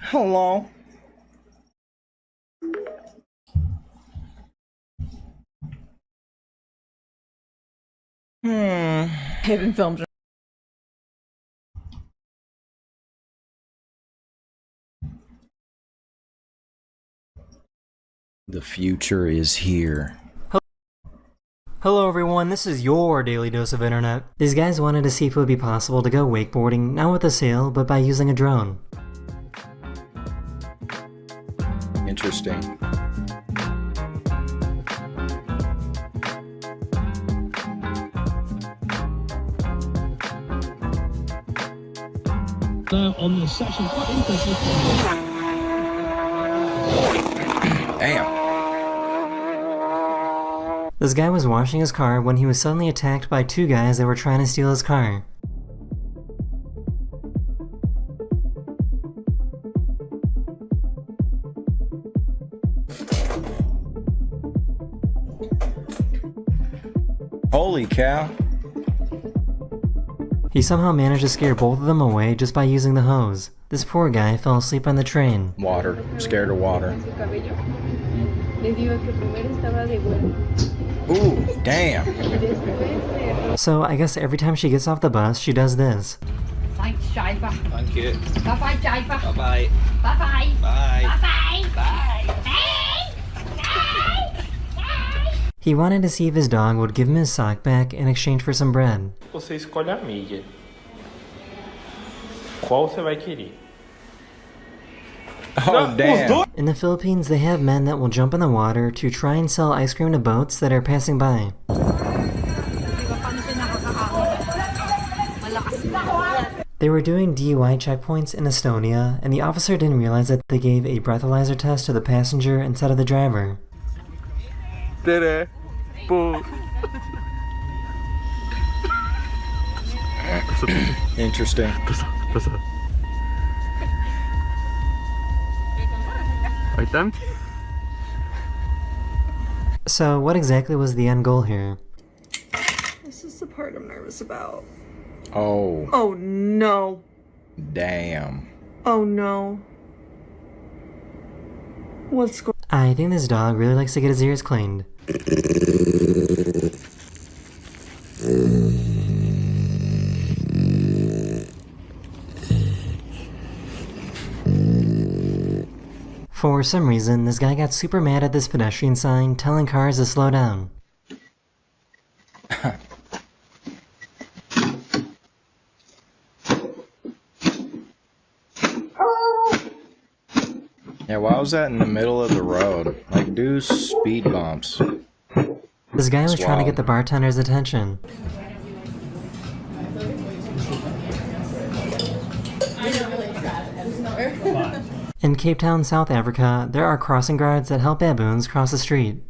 Hello. Haven't filmed. The future is here. Hello everyone, this is your daily dose of internet. These guys wanted to see if it would be possible to go wakeboarding, not with a sail, but by using a drone. Interesting. On the section, quite interesting. Damn. This guy was washing his car when he was suddenly attacked by two guys that were trying to steal his car. Holy cow. He somehow managed to scare both of them away just by using the hose. This poor guy fell asleep on the train. Water. I'm scared of water. Ooh, damn. So I guess every time she gets off the bus, she does this. Thank you. Bye-bye. Bye-bye. Bye. Bye-bye. Bye. Bye. He wanted to see if his dog would give him his sock back in exchange for some bread. Você escolhe a mídia. Qual você vai querer? Oh, damn. In the Philippines, they have men that will jump in the water to try and sell ice cream to boats that are passing by. They were doing DUI checkpoints in Estonia, and the officer didn't realize that they gave a breathalyzer test to the passenger instead of the driver. Interesting. So what exactly was the end goal here? This is the part I'm nervous about. Oh, Oh no. damn. Oh no. What's going I think this dog really likes to get his ears cleaned. For some reason, this guy got super mad at this pedestrian sign telling cars to slow down. Yeah, why was that in the middle of the road? Like, do speed bumps. This guy was trying to Swallowed. get the bartender's attention. In Cape Town, South Africa, there are crossing guards that help baboons cross the street.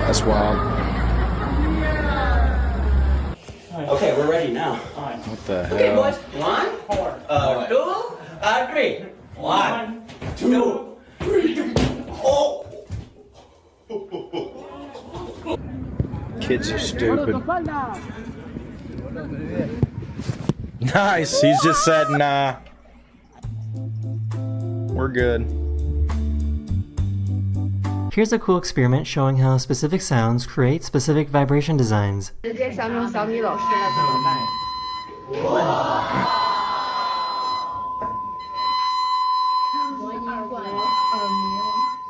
That's wild. Okay, we're ready now. What the hell? Okay, boys. 1, 2, 3. 1, 2, 3. Oh! Kids are stupid. Nice. He's just said nah. We're good. Here's a cool experiment showing how specific sounds create specific vibration designs.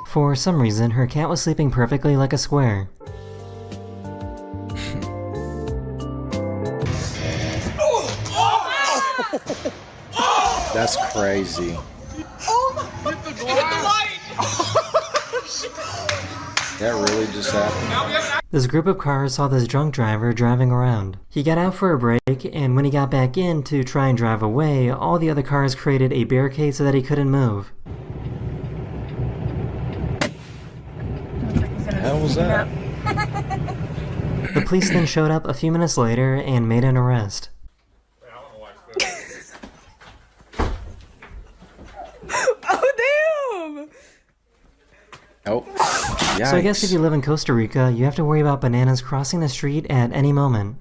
For some reason, her cat was sleeping perfectly like a square. That's crazy. That really just happened. This group of cars saw this drunk driver driving around. He got out for a break, and when he got back in to try and drive away, all the other cars created a barricade so that he couldn't move. What the hell was that? The police then showed up a few minutes later and made an arrest. Oh damn! Oh. Yikes. So I guess if you live in Costa Rica, you have to worry about bananas crossing the street at any moment.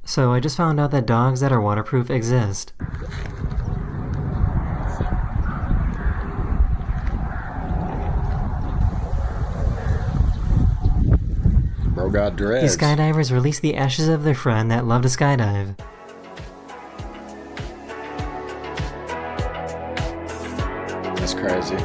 So I just found out that dogs that are waterproof exist. Bro got dreads. These skydivers released the ashes of their friend that loved to skydive. That's crazy.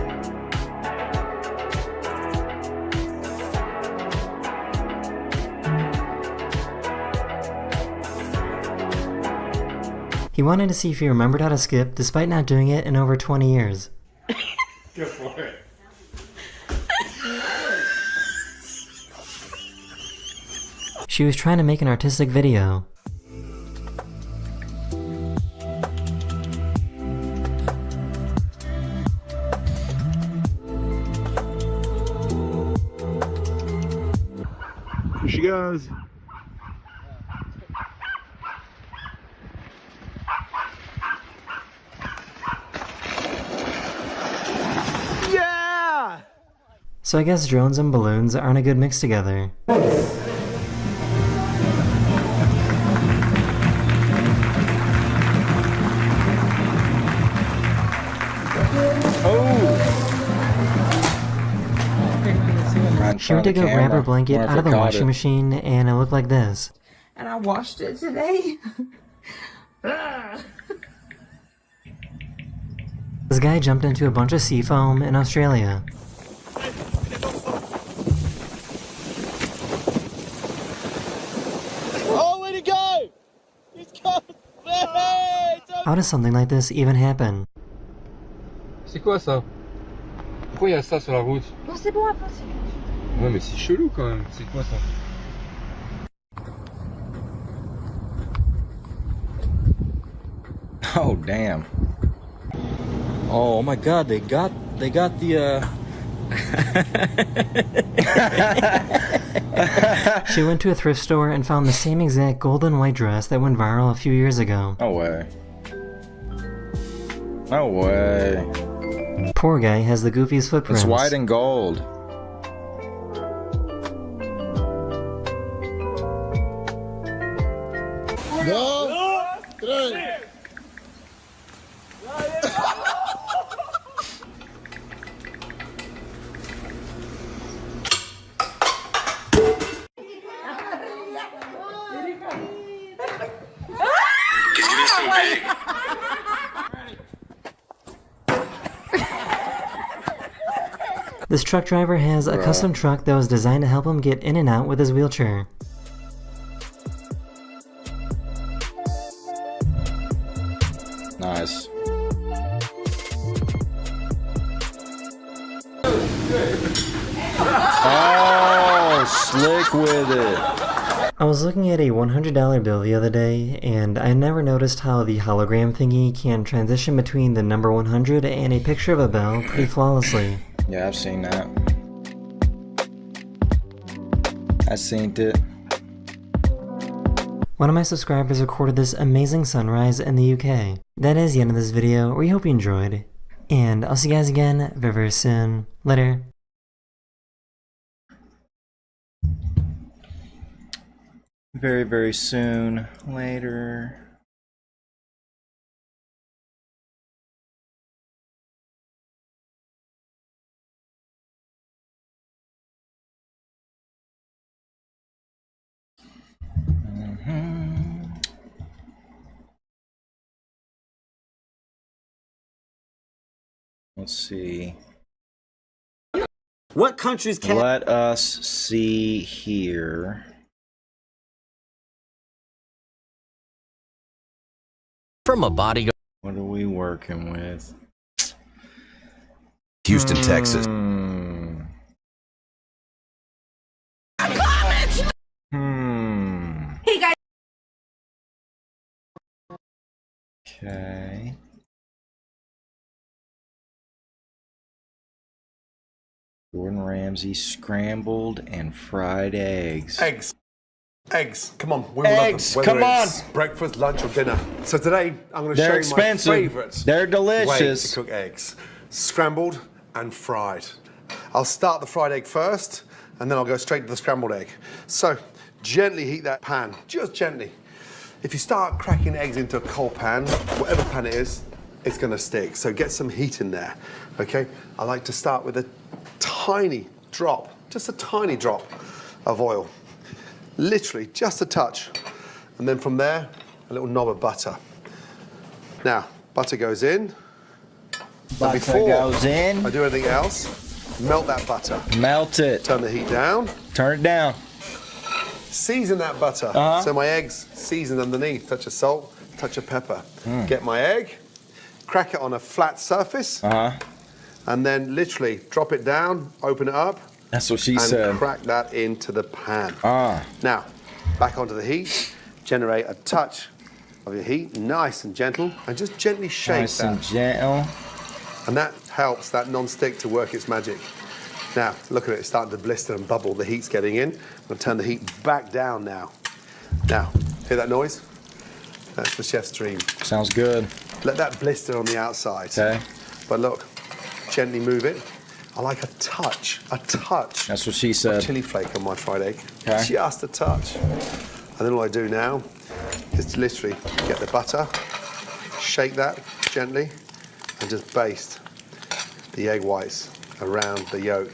He wanted to see if he remembered how to skip despite not doing it in over 20 years. Go for it. She was trying to make an artistic video. Here she goes. Yeah! So I guess drones and balloons aren't a good mix together. She went to go grab her blanket out of the washing machine and it looked like this. And I washed it today. This guy jumped into a bunch of sea foam in Australia. Oh, where'd he go? He's gone. How does something like this even happen? C'est quoi ça? Pourquoi il y a ça sur la route? Bon, c'est bon, après, c'est... Ouais, mais c'est chelou quand même. C'est quoi ça? Oh damn. Oh my god, they got the She went to a thrift store and found the same exact gold and white dress that went viral a few years ago. No way. No way. Poor guy has the goofiest footprints. It's white and gold. This truck driver has a custom truck that was designed to help him get in and out with his wheelchair. Nice. Oh, slick with it. I was looking at a $100 bill the other day, and I never noticed how the hologram thingy can transition between the number 100 and a picture of a bell pretty flawlessly. Yeah, I've seen that. I seen it. One of my subscribers recorded this amazing sunrise in the UK. That is the end of this video. We hope you enjoyed, and I'll see you guys again very, very soon. Later. Very, very soon. Later. Let's see. What countries can... Let us see here. From a bodyguard. What are we working with? Houston, Texas. Hey guys. Okay. Gordon Ramsay scrambled and fried eggs. Eggs, come on, we love Eggs, them. Whether come on. it's breakfast, lunch, or dinner. So today, I'm going to show They're you expensive. my favourite They're way delicious. to cook eggs. Scrambled and fried. I'll start the fried egg first, and then I'll go straight to the scrambled egg. So, gently heat that pan, just gently. If you start cracking eggs into a cold pan, whatever pan it is, it's going to stick. So get some heat in there, okay? I like to start with a tiny drop, just a tiny drop of oil. Literally, just a touch. And then from there, a little knob of butter. Now, butter goes in. Butter goes in. I do anything else, melt that butter. Melt it. Turn the heat down. Turn it down. Season that butter. So my egg's seasoned underneath. Touch of salt, touch of pepper. Get my egg, crack it on a flat surface, and then literally drop it down, open it up. That's what she and said. Crack that into the pan. Now, back onto the heat. Generate a touch of your heat, nice and gentle, and just gently shake Nice that. and gentle. And that helps that non-stick to work its magic. Now, look at it, it's starting to blister and bubble. The heat's getting in. I'm going to turn the heat back down now. Now, hear that noise? That's the chef's dream. Sounds good. Let that blister on the outside. Okay. But look, gently move it. I like a touch. That's what she said. Of chili flake on my fried egg. Okay. Just a touch. And then all I do now is literally get the butter, shake that gently, and just baste the egg whites around the yolk.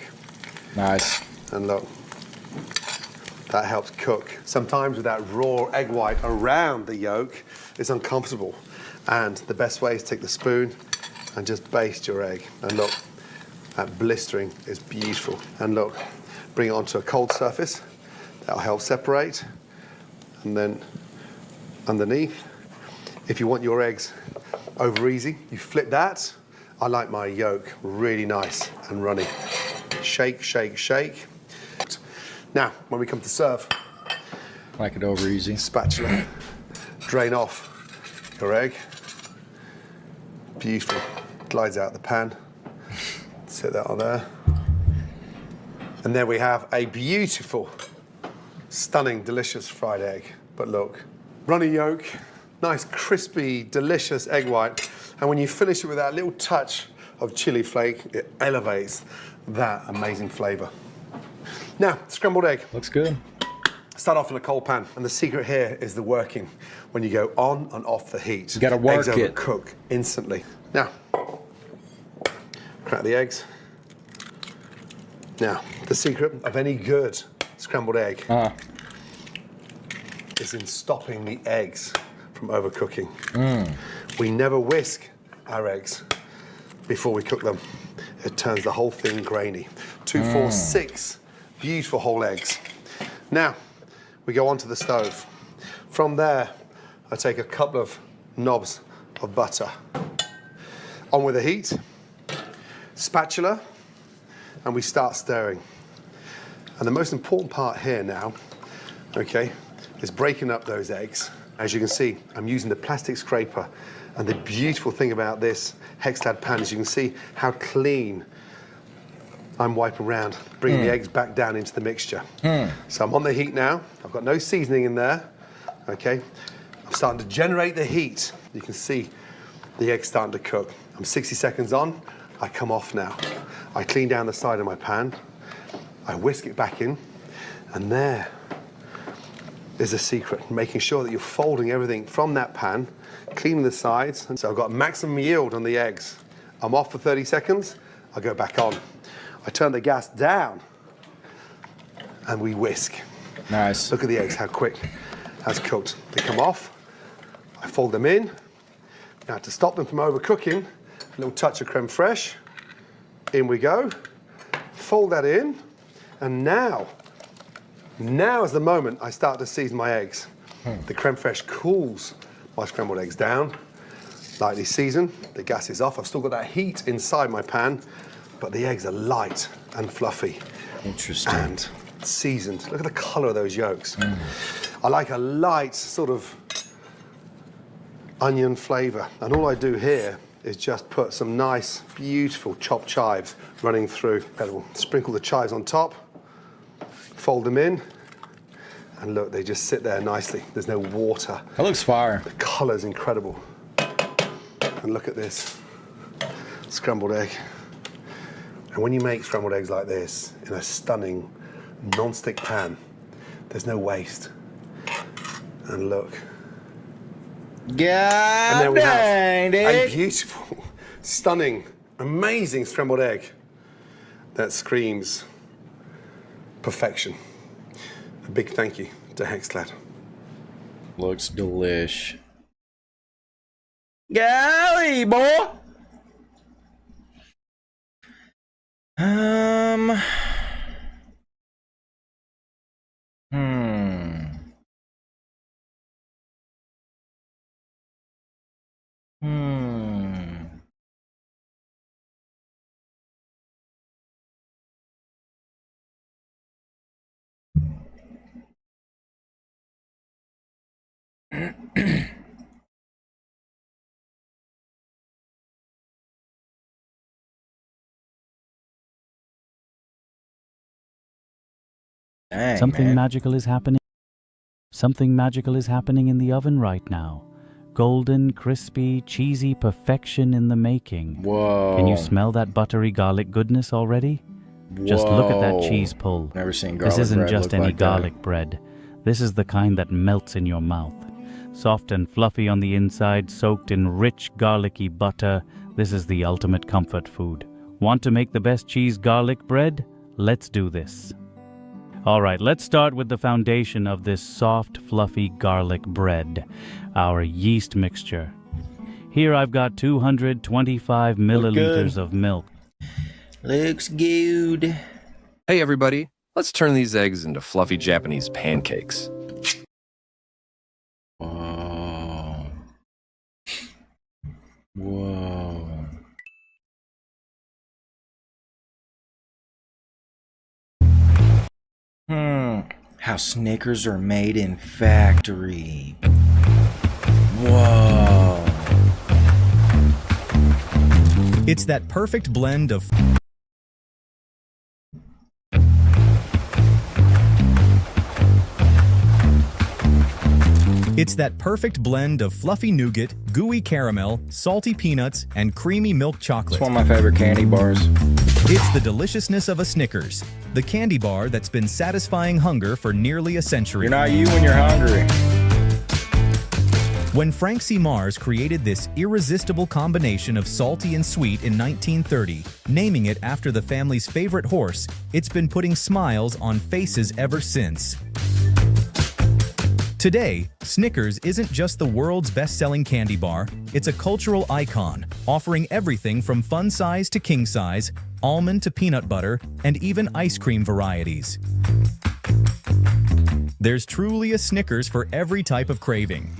Nice. And look, that helps cook. Sometimes with that raw egg white around the yolk, it's uncomfortable. And the best way is to take the spoon and just baste your egg. And look, that blistering is beautiful. And look, bring it onto a cold surface. That'll help separate. And then underneath, if you want your eggs over easy, you flip that. I like my yolk really nice and runny. Shake, shake, shake. Now, when we come to serve, like it over easy. Spatula, drain off your egg. Beautiful, glides out the pan. Set that on there. And there we have a beautiful, stunning, delicious fried egg. But look, runny yolk, nice, crispy, delicious egg white. And when you finish it with that little touch of chili flake, it elevates that amazing flavor. Now, scrambled egg. Looks good. Start off in a cold pan. And the secret here is the working. When you go on and off the heat. You gotta work eggs it. Overcook instantly. Now, crack the eggs. Now, the secret of any good scrambled egg is in stopping the eggs from overcooking. We never whisk our eggs before we cook them. It turns the whole thing grainy. 2, 4, 6 beautiful whole eggs. Now, we go onto the stove. From there, I take a couple of knobs of butter. On with the heat, spatula, and we start stirring. And the most important part here now, okay, is breaking up those eggs. As you can see, I'm using the plastic scraper. And the beautiful thing about this Hextad pan is you can see how clean I'm wiping around, bringing the eggs back down into the mixture. So I'm on the heat now. I've got no seasoning in there, okay? I'm starting to generate the heat. You can see the eggs starting to cook. I'm 60 seconds on. I come off now. I clean down the side of my pan. I whisk it back in. And there is a secret, making sure that you're folding everything from that pan, cleaning the sides. And so I've got maximum yield on the eggs. I'm off for 30 seconds. I go back on. I turn the gas down and we whisk. Nice. Look at the eggs, how quick that's cooked. They come off. I fold them in. Now to stop them from overcooking, a little touch of creme fraiche. In we go. Fold that in. And now is the moment I start to season my eggs. The creme fraiche cools my scrambled eggs down. Lightly seasoned. The gas is off. I've still got that heat inside my pan, but the eggs are light and fluffy. Interesting. And seasoned. Look at the color of those yolks. I like a light sort of onion flavor. And all I do here is just put some nice, beautiful chopped chives running through. Incredible. Sprinkle the chives on top, fold them in, And look, they just sit there nicely. There's no water. That looks fire. The color's incredible. And look at this, scrambled egg. And when you make scrambled eggs like this in a stunning non-stick pan, there's no waste. And look. God and then we dang, have a dude. beautiful, stunning, amazing scrambled egg that screams perfection. A big thank you to Hexclad. Looks delish. Golly, boy. Hmm. Dang, Something man. magical is happening. Something magical is happening in the oven right now. Golden, crispy, cheesy perfection in the making. Whoa. Can you smell that buttery garlic goodness already? Just look at that Whoa. cheese pull. Never seen garlic This isn't bread just look any like that. garlic bread. This is the kind that melts in your mouth. Soft and fluffy on the inside, soaked in rich garlicky butter. This is the ultimate comfort food. Want to make the best cheese garlic bread? Let's do this. All right, let's start with the foundation of this soft, fluffy garlic bread, our yeast mixture. Here I've got 225 milliliters of milk. Looks good. Hey everybody, let's turn these eggs into fluffy Japanese pancakes. Whoa. Whoa. How Snickers are made in factory. Whoa. It's that perfect blend of fluffy nougat, gooey caramel, salty peanuts, and creamy milk chocolate. It's one of my favorite candy bars. It's the deliciousness of a Snickers, the candy bar that's been satisfying hunger for nearly a century. You're not you when you're hungry. When Frank C. Mars created this irresistible combination of salty and sweet in 1930, naming it after the family's favorite horse, it's been putting smiles on faces ever since. Today, Snickers isn't just the world's best-selling candy bar, it's a cultural icon, offering everything from fun size to king size, almond to peanut butter, and even ice cream varieties. There's truly a Snickers for every type of craving.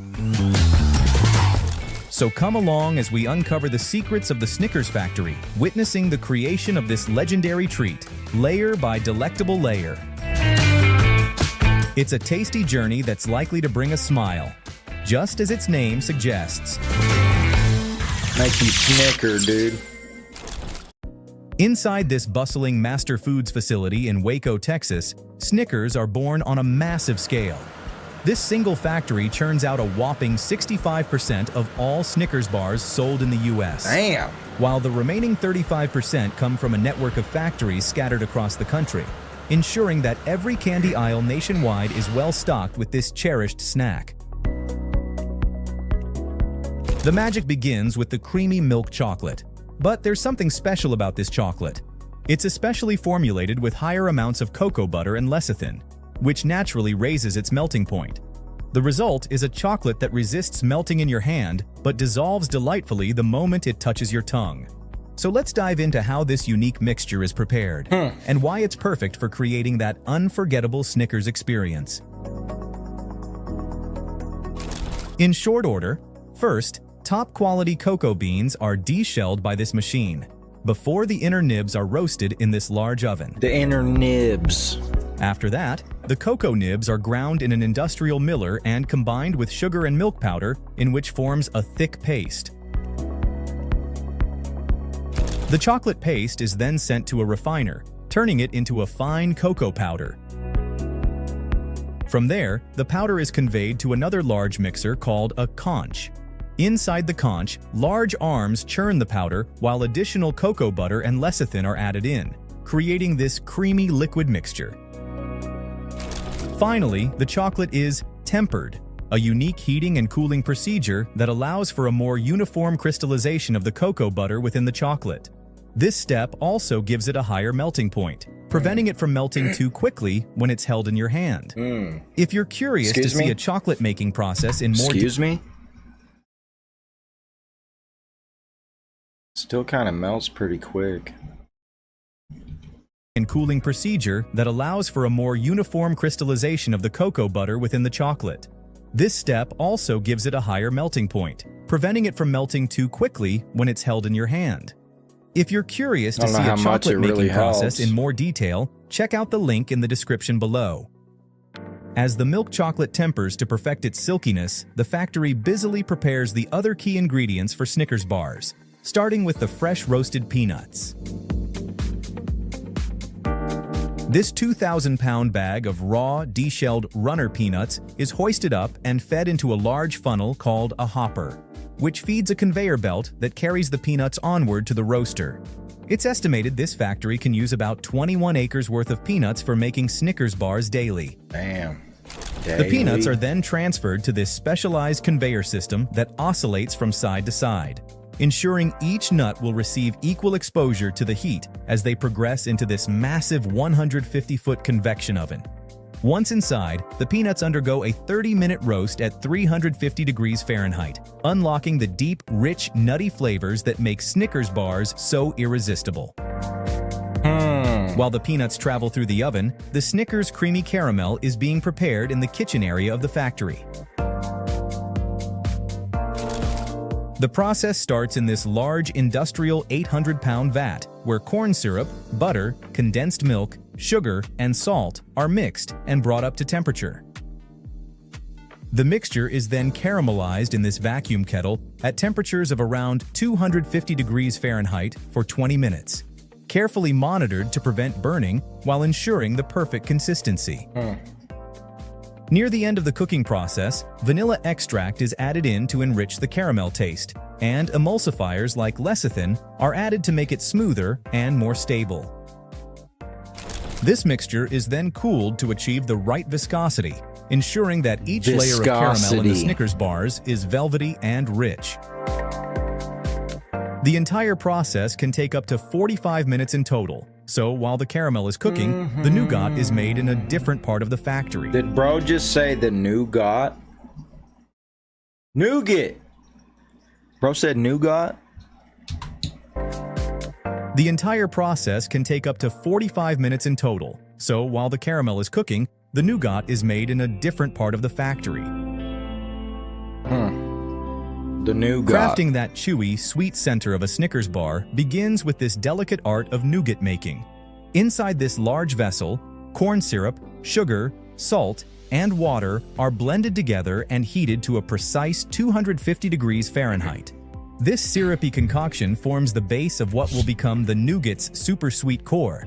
So come along as we uncover the secrets of the Snickers factory, witnessing the creation of this legendary treat, layer by delectable layer. It's a tasty journey that's likely to bring a smile, just as its name suggests. Make you snicker, dude. Inside this bustling Master Foods facility in Waco, Texas, Snickers are born on a massive scale. This single factory churns out a whopping 65% of all Snickers bars sold in the U.S. Damn. While the remaining 35% come from a network of factories scattered across the country, ensuring that every candy aisle nationwide is well stocked with this cherished snack. The magic begins with the creamy milk chocolate. But there's something special about this chocolate. It's especially formulated with higher amounts of cocoa butter and lecithin, which naturally raises its melting point. The result is a chocolate that resists melting in your hand, but dissolves delightfully the moment it touches your tongue. So let's dive into how this unique mixture is prepared, and why it's perfect for creating that unforgettable Snickers experience. In short order, first, top-quality cocoa beans are deshelled by this machine, before the inner nibs are roasted in this large oven. The inner nibs. After that, the cocoa nibs are ground in an industrial miller and combined with sugar and milk powder, in which forms a thick paste. The chocolate paste is then sent to a refiner, turning it into a fine cocoa powder. From there, the powder is conveyed to another large mixer called a conch. Inside the conch, large arms churn the powder while additional cocoa butter and lecithin are added in, creating this creamy liquid mixture. Finally, the chocolate is tempered, a unique heating and cooling procedure that allows for a more uniform crystallization of the cocoa butter within the chocolate. This step also gives it a higher melting point, preventing it from melting too quickly when it's held in your hand. If you're curious to see a chocolate making process in more detail, still kind of melts pretty quick. And cooling procedure that allows for a more uniform crystallization of the cocoa butter within the chocolate. This step also gives it a higher melting point, preventing it from melting too quickly when it's held in your hand. If you're curious to see a chocolate making process in more detail, check out the link in the description below. As the milk chocolate tempers to perfect its silkiness, the factory busily prepares the other key ingredients for Snickers bars, starting with the fresh roasted peanuts. This 2,000-pound bag of raw, deshelled runner peanuts is hoisted up and fed into a large funnel called a hopper, which feeds a conveyor belt that carries the peanuts onward to the roaster. It's estimated this factory can use about 21 acres worth of peanuts for making Snickers bars daily. Damn. The peanuts are then transferred to this specialized conveyor system that oscillates from side to side, ensuring each nut will receive equal exposure to the heat as they progress into this massive 150-foot convection oven. Once inside, the peanuts undergo a 30-minute roast at 350 degrees Fahrenheit, unlocking the deep, rich, nutty flavors that make Snickers bars so irresistible. While the peanuts travel through the oven, the Snickers creamy caramel is being prepared in the kitchen area of the factory. The process starts in this large industrial 800-pound vat, where corn syrup, butter, condensed milk, sugar, and salt are mixed and brought up to temperature. The mixture is then caramelized in this vacuum kettle at temperatures of around 250 degrees Fahrenheit for 20 minutes, carefully monitored to prevent burning while ensuring the perfect consistency. Near the end of the cooking process, vanilla extract is added in to enrich the caramel taste, and emulsifiers like lecithin are added to make it smoother and more stable. This mixture is then cooled to achieve the right viscosity, ensuring that each layer of caramel in the Snickers bars is velvety and rich. The entire process can take up to 45 minutes in total. So while the caramel is cooking, the nougat is made in a different part of the factory. Did bro just say the nougat? Nougat! Bro said nougat? The entire process can take up to 45 minutes in total. So while the caramel is cooking, the nougat is made in a different part of the factory. The nougat. Crafting that chewy, sweet center of a Snickers bar begins with this delicate art of nougat making. Inside this large vessel, corn syrup, sugar, salt, and water are blended together and heated to a precise 250 degrees Fahrenheit. This syrupy concoction forms the base of what will become the nougat's super sweet core.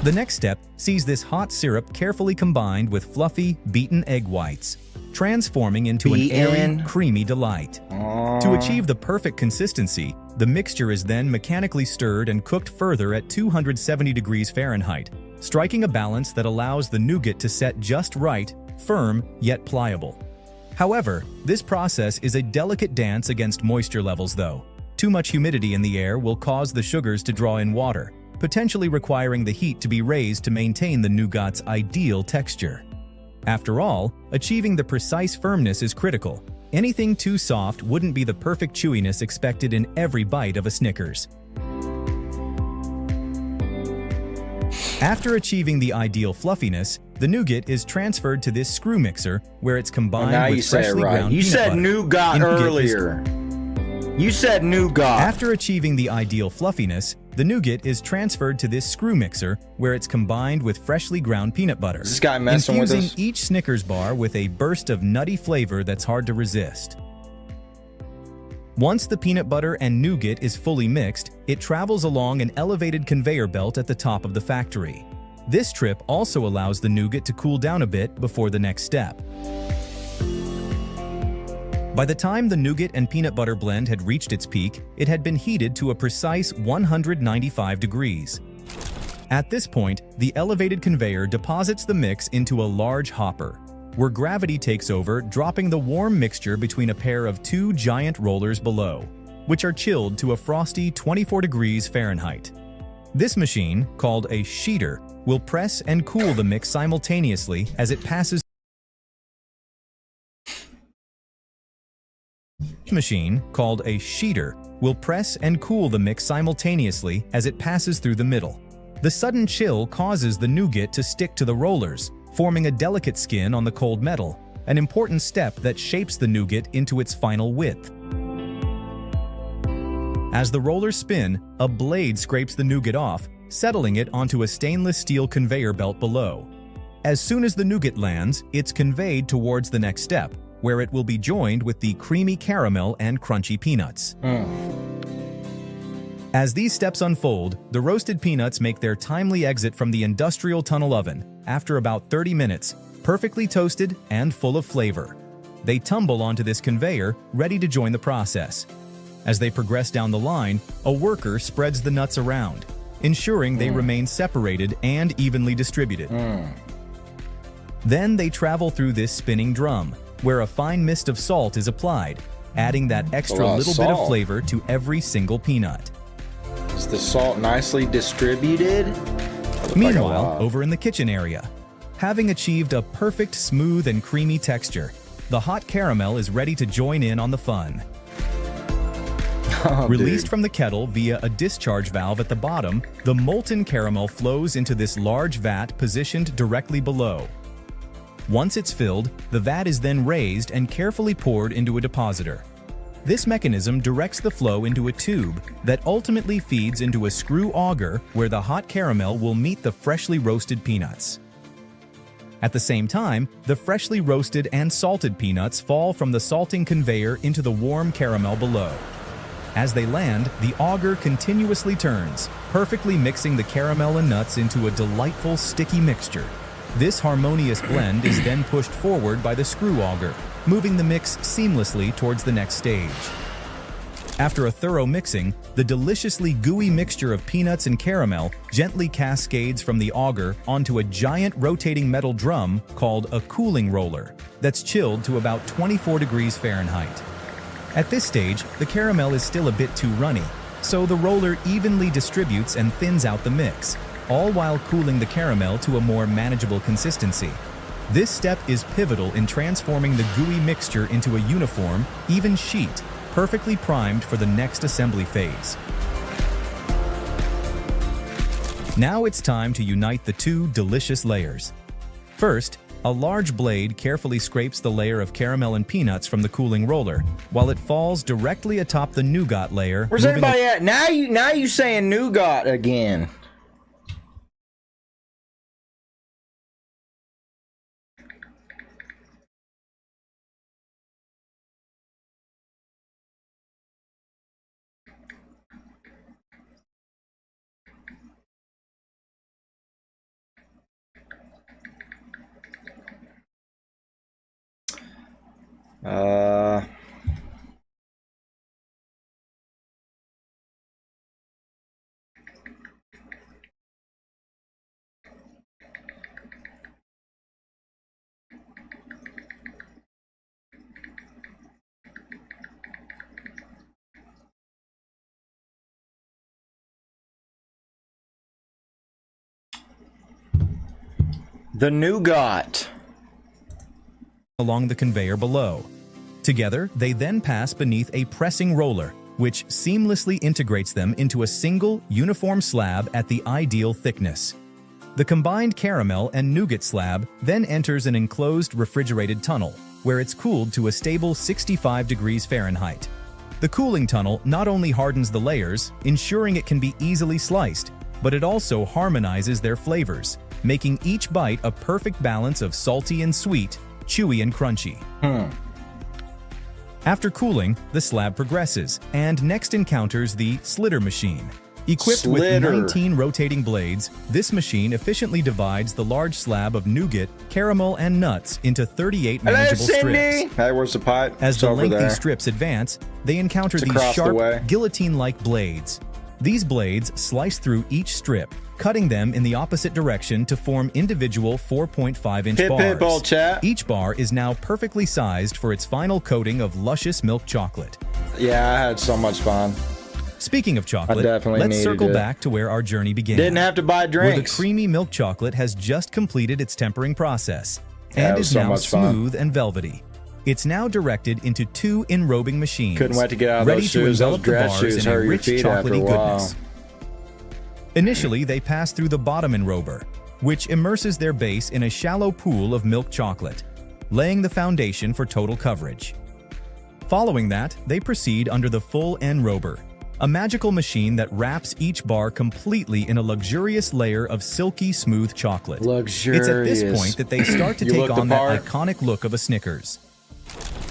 The next step sees this hot syrup carefully combined with fluffy, beaten egg whites, transforming into an airy, creamy delight. To achieve the perfect consistency, the mixture is then mechanically stirred and cooked further at 270 degrees Fahrenheit, striking a balance that allows the nougat to set just right, firm yet pliable. However, this process is a delicate dance against moisture levels though. Too much humidity in the air will cause the sugars to draw in water, potentially requiring the heat to be raised to maintain the nougat's ideal texture. After all, achieving the precise firmness is critical. Anything too soft wouldn't be the perfect chewiness expected in every bite of a Snickers. After achieving the ideal fluffiness, the nougat is transferred to this screw mixer where it's combined with freshly ground peanut butter. You said nougat earlier. You said nougat. After achieving the ideal fluffiness, the nougat is transferred to this screw mixer where it's combined with freshly ground peanut butter, Is this guy messing with us? infusing each Snickers bar with a burst of nutty flavor that's hard to resist. Once the peanut butter and nougat is fully mixed, it travels along an elevated conveyor belt at the top of the factory. This trip also allows the nougat to cool down a bit before the next step. By the time the nougat and peanut butter blend had reached its peak, it had been heated to a precise 195 degrees. At this point, the elevated conveyor deposits the mix into a large hopper, where gravity takes over, dropping the warm mixture between a pair of two giant rollers below, which are chilled to a frosty 24 degrees Fahrenheit. This machine, called a sheeter, will press and cool the mix simultaneously as it passes. Machine, called a sheeter, will press and cool the mix simultaneously as it passes through the middle. The sudden chill causes the nougat to stick to the rollers, forming a delicate skin on the cold metal, an important step that shapes the nougat into its final width. As the rollers spin, a blade scrapes the nougat off, settling it onto a stainless steel conveyor belt below. As soon as the nougat lands, it's conveyed towards the next step, where it will be joined with the creamy caramel and crunchy peanuts. As these steps unfold, the roasted peanuts make their timely exit from the industrial tunnel oven after about 30 minutes, perfectly toasted and full of flavor. They tumble onto this conveyor, ready to join the process. As they progress down the line, a worker spreads the nuts around, ensuring they remain separated and evenly distributed. Then they travel through this spinning drum, where a fine mist of salt is applied, adding that extra little bit of flavor to every single peanut. Is the salt nicely distributed? Meanwhile, over in the kitchen area, having achieved a perfect smooth and creamy texture, the hot caramel is ready to join in on the fun. Released from the kettle via a discharge valve at the bottom, the molten caramel flows into this large vat positioned directly below. Once it's filled, the vat is then raised and carefully poured into a depositor. This mechanism directs the flow into a tube that ultimately feeds into a screw auger where the hot caramel will meet the freshly roasted peanuts. At the same time, the freshly roasted and salted peanuts fall from the salting conveyor into the warm caramel below. As they land, the auger continuously turns, perfectly mixing the caramel and nuts into a delightful sticky mixture. This harmonious blend is then pushed forward by the screw auger, moving the mix seamlessly towards the next stage. After a thorough mixing, the deliciously gooey mixture of peanuts and caramel gently cascades from the auger onto a giant rotating metal drum called a cooling roller that's chilled to about 24 degrees Fahrenheit. At this stage, the caramel is still a bit too runny, so the roller evenly distributes and thins out the mix, all while cooling the caramel to a more manageable consistency. This step is pivotal in transforming the gooey mixture into a uniform, even sheet, perfectly primed for the next assembly phase. Now it's time to unite the two delicious layers. First, a large blade carefully scrapes the layer of caramel and peanuts from the cooling roller, while it falls directly atop the nougat layer. Where's everybody at? Now you saying nougat again. The nougat along the conveyor below. Together, they then pass beneath a pressing roller, which seamlessly integrates them into a single, uniform slab at the ideal thickness. The combined caramel and nougat slab then enters an enclosed refrigerated tunnel, where it's cooled to a stable 65 degrees Fahrenheit. The cooling tunnel not only hardens the layers, ensuring it can be easily sliced, but it also harmonizes their flavors, making each bite a perfect balance of salty and sweet, chewy and crunchy. After cooling, the slab progresses and next encounters the slitter machine, Equipped with Slitter. 19 rotating blades, this machine efficiently divides the large slab of nougat, caramel, and nuts into 38 manageable strips. Hey, where's the pot? As It's the over lengthy there. strips advance, they encounter It's these across the way. sharp, guillotine-like blades. These blades slice through each strip, cutting them in the opposite direction to form individual 4.5-inch Hit bars. pitbull, chat. Each bar is now perfectly sized for its final coating of luscious milk chocolate. Yeah, I had so much fun. Speaking of chocolate, I definitely let's needed circle it. back to where our journey began. Didn't have to buy Where the drinks. creamy milk chocolate has just completed its tempering process Yeah, and it was is so now much fun. smooth and velvety. It's now directed into 2 enrobing machines. Couldn't wait to get out of ready those to shoes. Those envelop the dress bars shoes in a hurt your rich feet after a chocolatey while. goodness. Initially, they pass through the bottom enrober, which immerses their base in a shallow pool of milk chocolate, laying the foundation for total coverage. Following that, they proceed under the full enrober, a magical machine that wraps each bar completely in a luxurious layer of silky smooth chocolate. Luxurious. It's at this point that they start to You take look the on that part? iconic look of a Snickers.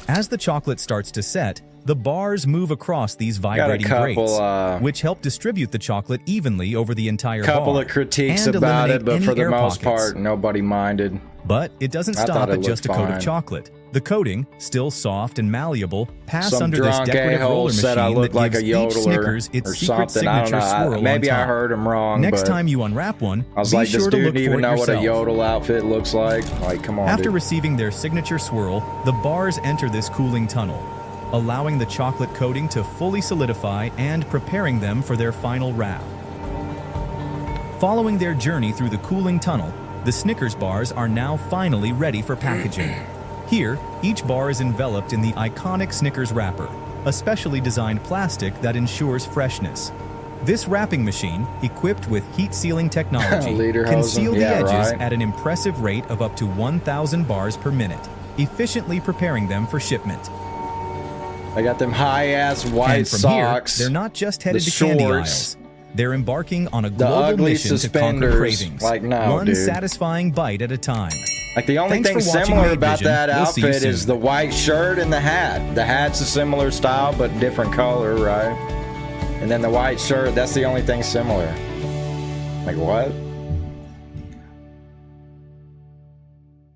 As the chocolate starts to set, the bars move across these vibrating grates, which help distribute the chocolate evenly over the entire Couple bar of critiques and about eliminate it, but any for the air most pockets. part, nobody minded. But it doesn't I stop thought it at just a looked coat fine. of chocolate. The coating, still soft and malleable, pass Some under this drunk decorative a-hole roller said I machine looked that like gives a each yodeler Snickers its or secret something. I don't signature know. swirl Maybe on I top. heard him wrong. Next but time you unwrap one, I was be like, sure this to look dude for even it know what a yourself. yodel outfit looks like. Like, come on, After dude. receiving their signature swirl, the bars enter this cooling tunnel, allowing the chocolate coating to fully solidify and preparing them for their final wrap. Following their journey through the cooling tunnel, the Snickers bars are now finally ready for packaging. Here, each bar is enveloped in the iconic Snickers wrapper, a specially designed plastic that ensures freshness. This wrapping machine, equipped with heat-sealing technology, Lederhosen. can seal the Yeah, edges right. at an impressive rate of up to 1,000 bars per minute, efficiently preparing them for shipment. I got them high-ass white And from socks. here, they're not just headed the to candy shorts, aisles. They're embarking on a the global ugly mission to conquer suspenders. cravings, Like, no, one dude. satisfying bite at a time. Like, the only Thanks thing for watching similar Made about Vision. that We'll see you outfit is soon. the white shirt and the hat. The hat's a similar style, but different color, right? And then the white shirt, that's the only thing similar. Like, what?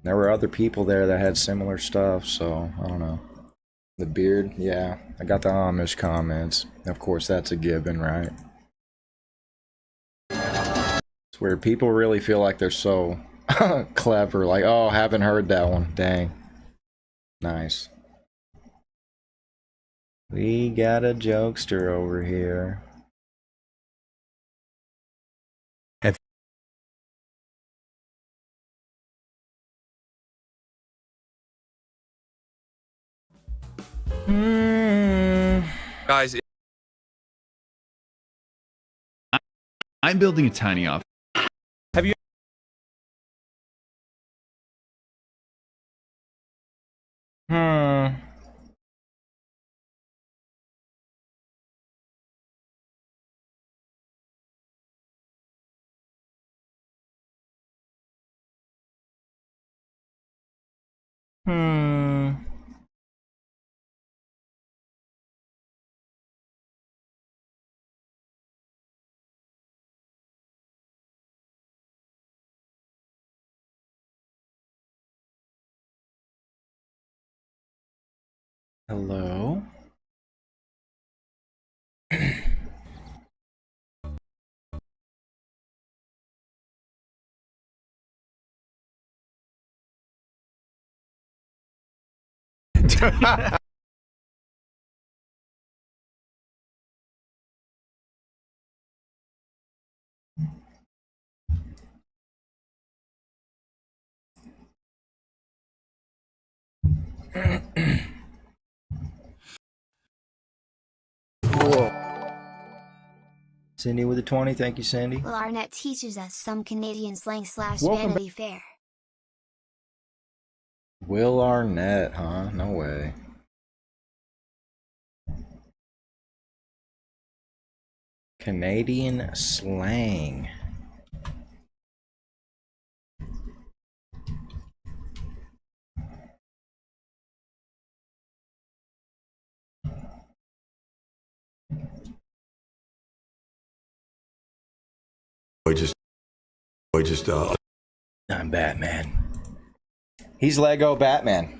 There were other people there that had similar stuff, so I don't know. The beard, yeah. I got the Amish comments. Of course, that's a given, right? It's where people really feel like they're so clever. Like, oh, haven't heard that one. Dang. Nice. We got a jokester over here. Guys, I'm building a tiny office. Have you? Hello? Cindy with a 20, thank you, Cindy. Well, Arnett teaches us some Canadian slang / Welcome Vanity Fair. Will Arnett, huh? No way. Canadian slang. I'm Batman. He's Lego Batman.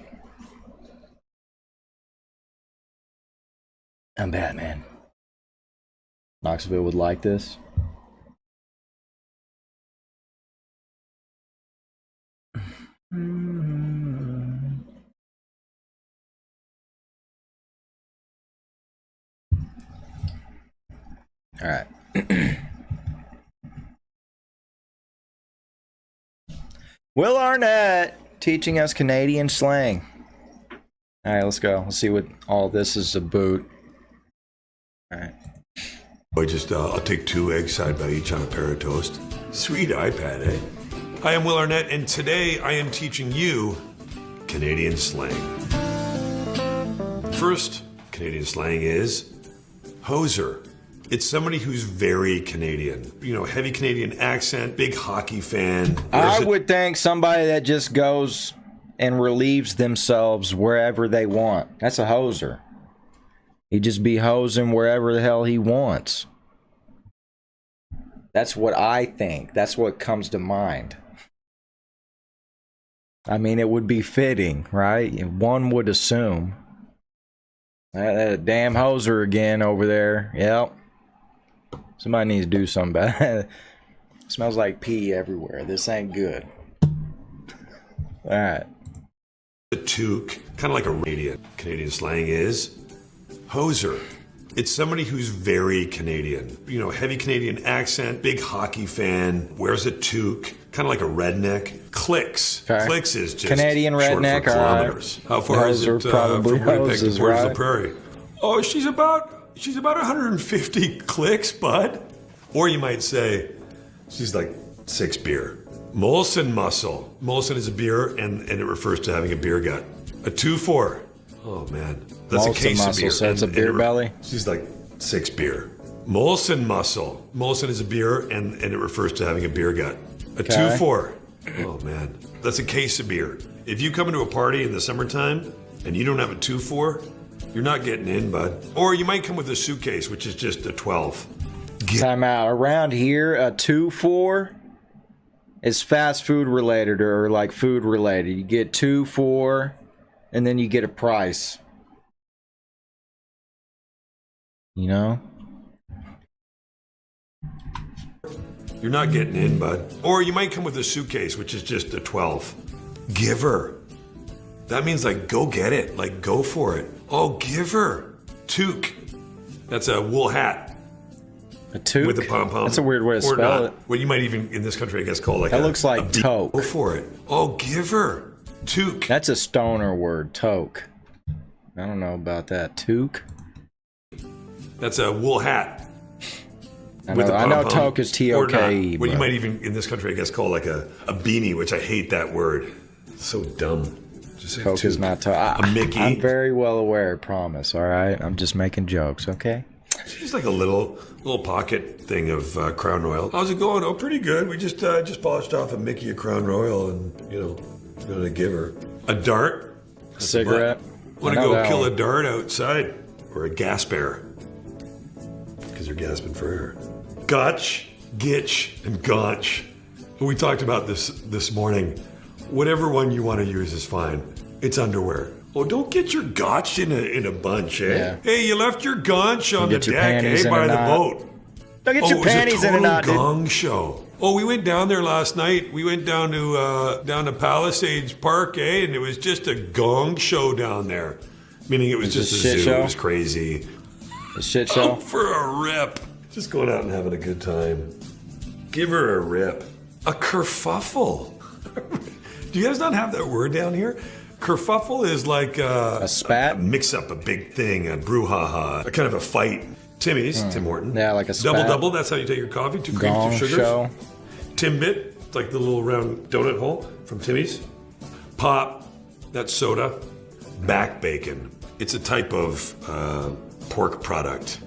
I'm Batman. Knoxville would like this. All right. Will Arnett teaching us Canadian slang. All right, let's go. Let's see what all this is about. All right. I'll take 2 eggs side by each on a pair of toast. Sweet iPad, eh? Hi, I'm Will Arnett, and today I am teaching you Canadian slang. First Canadian slang is hoser. It's somebody who's very Canadian. You know, heavy Canadian accent, big hockey fan. I would think somebody that just goes and relieves themselves wherever they want. That's a hoser. He'd just be hosing wherever the hell he wants. That's what I think. That's what comes to mind. I mean, it would be fitting, right? One would assume. That damn hoser again over there. Yep. Somebody needs to do something about it. Smells like pee everywhere. This ain't good. Alright. A toque, kind of like a radiant. Canadian slang is hoser. It's somebody who's very Canadian. You know, heavy Canadian accent, big hockey fan, wears a toque, kind of like a redneck. Clicks. Okay. Clicks is just Canadian redneck, short for kilometers. Right. How far is it from Winnipeg to Portage la Prairie? Oh, she's about 150 clicks, bud. Or you might say, she's like 6 beer. Molson muscle. Molson is a beer, and it refers to having a beer gut. A 2-4. Oh, man. That's Molson a case muscle, of beer. So it's a beer belly? She's like 6 beer. Molson muscle. Molson is a beer, and it refers to having a beer gut. A 2-4. Oh, man. That's a case of beer. If you come into a party in the summertime, and you don't have a 2-4, you're not getting in, bud. Or you might come with a suitcase, which is just a 12. Time out. Around here, a 2-4 is fast food related or like food related. You get 2-4, and then you get a price. You know? You're not getting in, bud. Or you might come with a suitcase, which is just a 12. Giver. That means like go get it, like go for it. Oh, giver. Toque. That's a wool hat. A toque? With a pom-pom. That's a weird way to spell it. What you might even, in this country, I guess, call like that looks like toque. Go for it. Oh, giver. Toque. That's a stoner word, toque. I don't know about that. Toque? That's a wool hat. I know toque is T-O-K-E. What you might even, in this country, I guess, call like a beanie, which I hate that word. It's so dumb. Toque is not toque. A Mickey. I'm very well aware, promise, all right? I'm just making jokes, okay? It's just like a little pocket thing of Crown Royal. How's it going? Oh, pretty good. We just polished off a Mickey of Crown Royal and, you know, gonna give her. A dart. Cigarette. Want to go kill a dart outside. Or a gas bear. Because they're gasping for air. Gotch, gitch, and gaunch. We talked about this morning. Whatever one you want to use is fine. It's underwear. Oh, don't get your gotch in a bunch, eh? Yeah. Hey, you left your gaunch on the deck, eh, by the boat. Don't get your panties in a knot, dude. Gong show. Oh, we went down there last night. We went down to Palisades Park, eh? And it was just a gong show down there. Meaning it was just a zoo. Show? It was crazy. A shit show? Oh, for a rip. Just going out and having a good time. Give her a rip. A kerfuffle. Do you guys not have that word down here? Kerfuffle is like a spat? A mix-up, a big thing, a brouhaha, a kind of a fight. Timmy's, Tim Horton. Yeah, like a spat. Double, that's how you take your coffee. 2 creams, 2 sugars. Show. Timbit, it's like the little round donut hole from Timmy's. Pop, that's soda. Back bacon, it's a type of pork product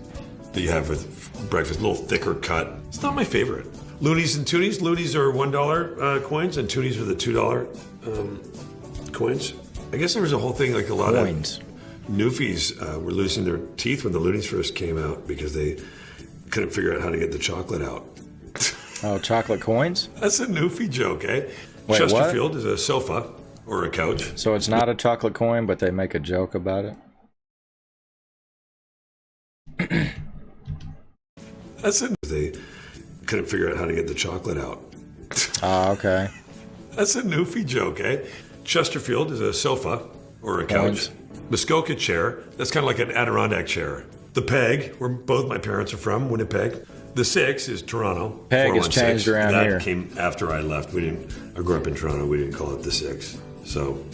that you have with breakfast, a little thicker cut. It's not my favorite. Loonies and toonies. Loonies are $1 coins, and toonies are the $2 coins. I guess there was a whole thing like a lot of newfies were losing their teeth when the loonies first came out because they couldn't figure out how to get the chocolate out. Oh, chocolate coins? That's a Newfie joke, eh? Wait, Chesterfield is a sofa or a couch. So it's not a chocolate coin, but they make a joke about it? That's a... They couldn't figure out how to get the chocolate out. Oh, okay. That's a Newfie joke, eh? Chesterfield is a sofa or a couch. Muskoka chair, that's kind of like an Adirondack chair. The Peg, where both my parents are from, Winnipeg. The 6 is Toronto. Peg has changed around that here. That came after I left. I grew up in Toronto. We didn't call it the 6. So,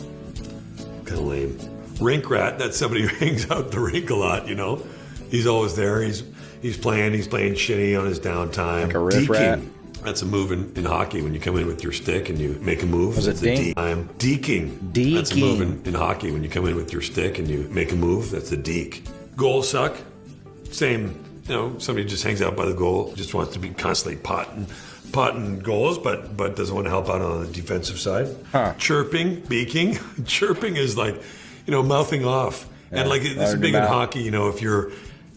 kind of lame. Rink rat, that's somebody who hangs out the rink a lot, you know? He's always there. He's playing shinny on his downtime. Like a riff rat? That's a move in hockey when you come in with your stick and you make a move. Was it dink? I'm deking. Deking. That's a move in hockey when you come in with your stick and you make a move. That's a deke. Goal suck. Same, you know, somebody just hangs out by the goal, just wants to be constantly potting goals, but doesn't want to help out on the defensive side. Huh. Chirping, beaking. Chirping is like, you know, mouthing off. Yeah, and like it's big in hockey, you know, if you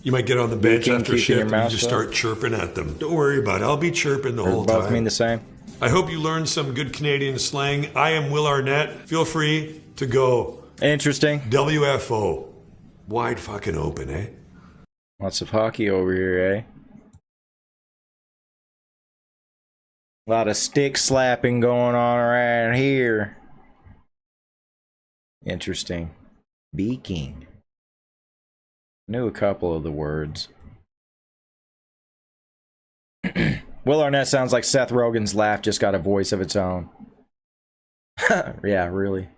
might get on the bench Beaking, after a keeping your shift and you mouth just shut. start chirping at them. Don't worry about it. I'll be chirping the whole time. Both mean the same. I hope you learned some good Canadian slang. I am Will Arnett. Feel free to go. Interesting. WFO. Wide fucking open, eh? Lots of hockey over here, eh? A lot of stick slapping going on around here. Interesting. Beaking. Knew a couple of the words. Will Arnett sounds like Seth Rogen's laugh just got a voice of its own. Yeah, really.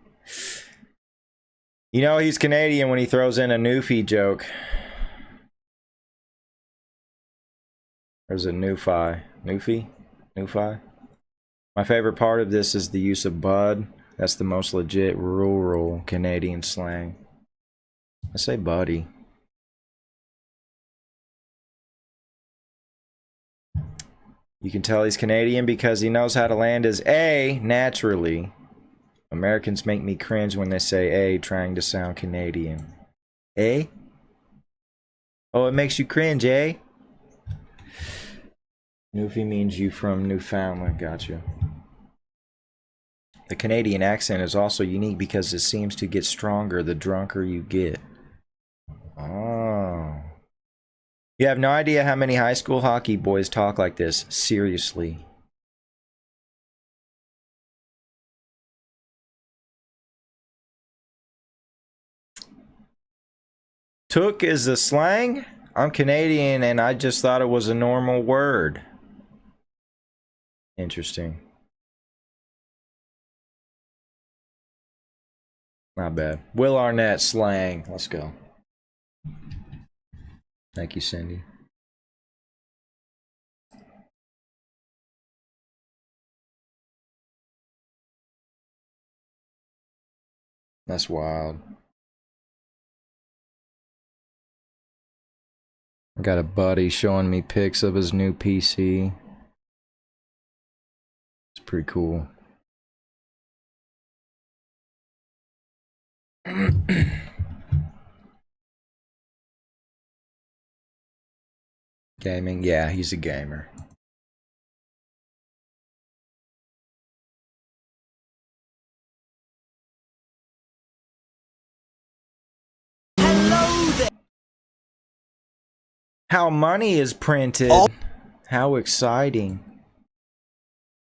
You know he's Canadian when he throws in a Newfie joke. There's a Newfie. Newfie? My favorite part of this is the use of bud. That's the most legit rural Canadian slang. I say buddy. You can tell he's Canadian because he knows how to land his A naturally. Americans make me cringe when they say A trying to sound Canadian. A? Oh, it makes you cringe, eh? Newfie means you from Newfoundland. Gotcha. The Canadian accent is also unique because it seems to get stronger the drunker you get. Oh. You have no idea how many high school hockey boys talk like this. Seriously. Took is a slang? I'm Canadian and I just thought it was a normal word. Interesting. Not bad. Will Arnett slang. Let's go. Thank you, Cindy. That's wild. I got a buddy showing me pics of his new PC. It's pretty cool. Gaming? Yeah, he's a gamer. Hello there. How money is printed. How exciting.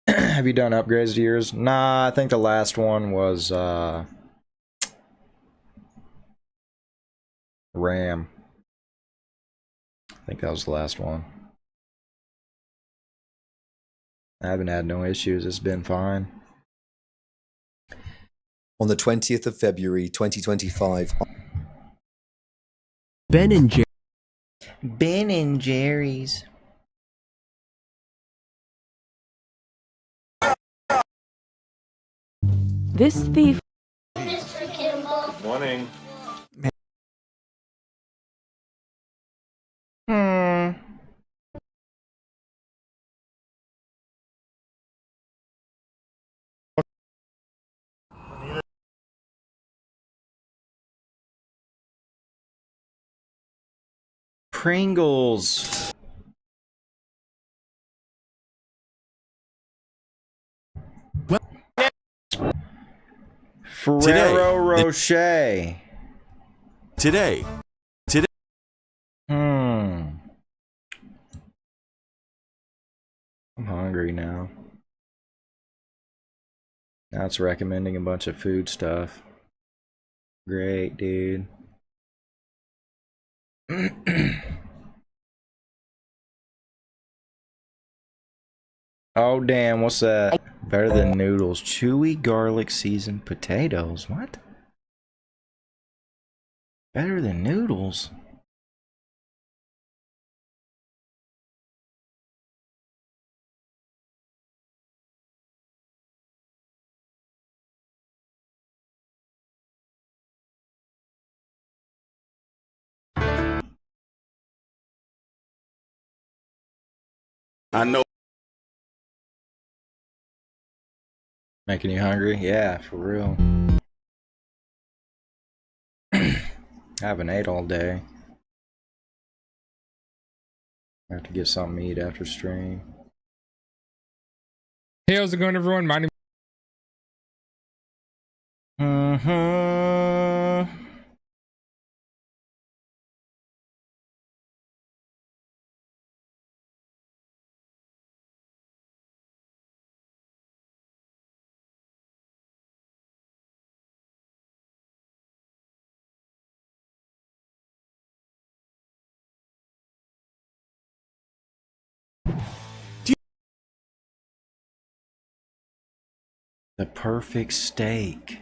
Have you done upgrades to yours? Nah, I think the last one was RAM. I think that was the last one. I haven't had no issues. It's been fine. On the 20th of February 2025. Ben and Jerry. Ben and Jerry's. This thief. Morning. Pringles. Ferrero Rocher. Today. I'm hungry now. Now it's recommending a bunch of food stuff. Great, dude. Oh, damn, what's that? Better than noodles. Chewy garlic seasoned potatoes. What? Better than noodles? I know. Making you hungry? Yeah, for real. Haven't ate all day. I have to get something to eat after stream. Hey, how's it going, everyone? My name. The perfect steak.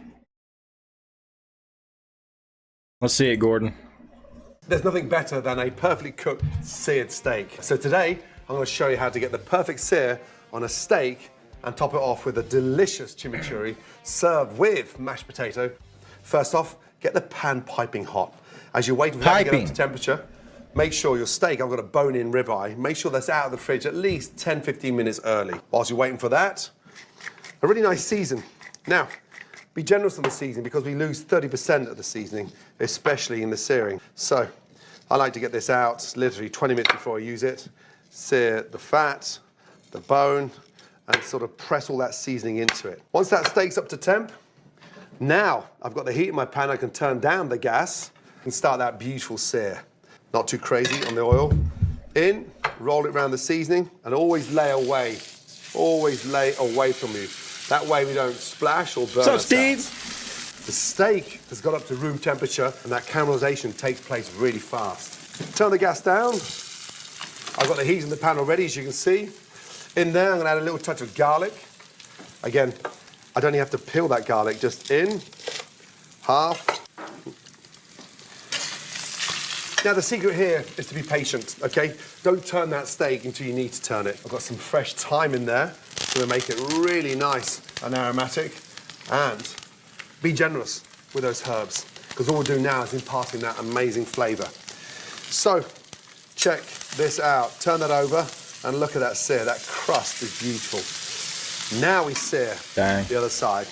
Let's see it, Gordon. There's nothing better than a perfectly cooked seared steak. So today, I'm going to show you how to get the perfect sear on a steak and top it off with a delicious chimichurri served with mashed potato. First off, get the pan piping hot. As you're waiting for that to get up to temperature, make sure your steak, I've got a bone-in ribeye, make sure that's out of the fridge at least 10-15 minutes early. Whilst you're waiting for that, a really nice season. Now, be generous on the seasoning because we lose 30% of the seasoning, especially in the searing. So, I like to get this out literally 20 minutes before I use it, sear the fat, the bone, and sort of press all that seasoning into it. Once that steak's up to temp, now I've got the heat in my pan, I can turn down the gas and start that beautiful sear. Not too crazy on the oil. In, roll it around the seasoning, and always lay away. Always lay away from you. That way we don't splash or burn ourselves. Steve? The steak has got up to room temperature and that caramelization takes place really fast. Turn the gas down. I've got the heat in the pan already, as you can see. In there, I'm gonna add a little touch of garlic. Again, I don't even have to peel that garlic, just in, half. Now the secret here is to be patient, okay? Don't turn that steak until you need to turn it. I've got some fresh thyme in there. It's gonna make it really nice and aromatic. And be generous with those herbs, because all we'll do now is imparting that amazing flavor. So, check this out. Turn that over and look at that sear. That crust is beautiful. Now we sear the other side.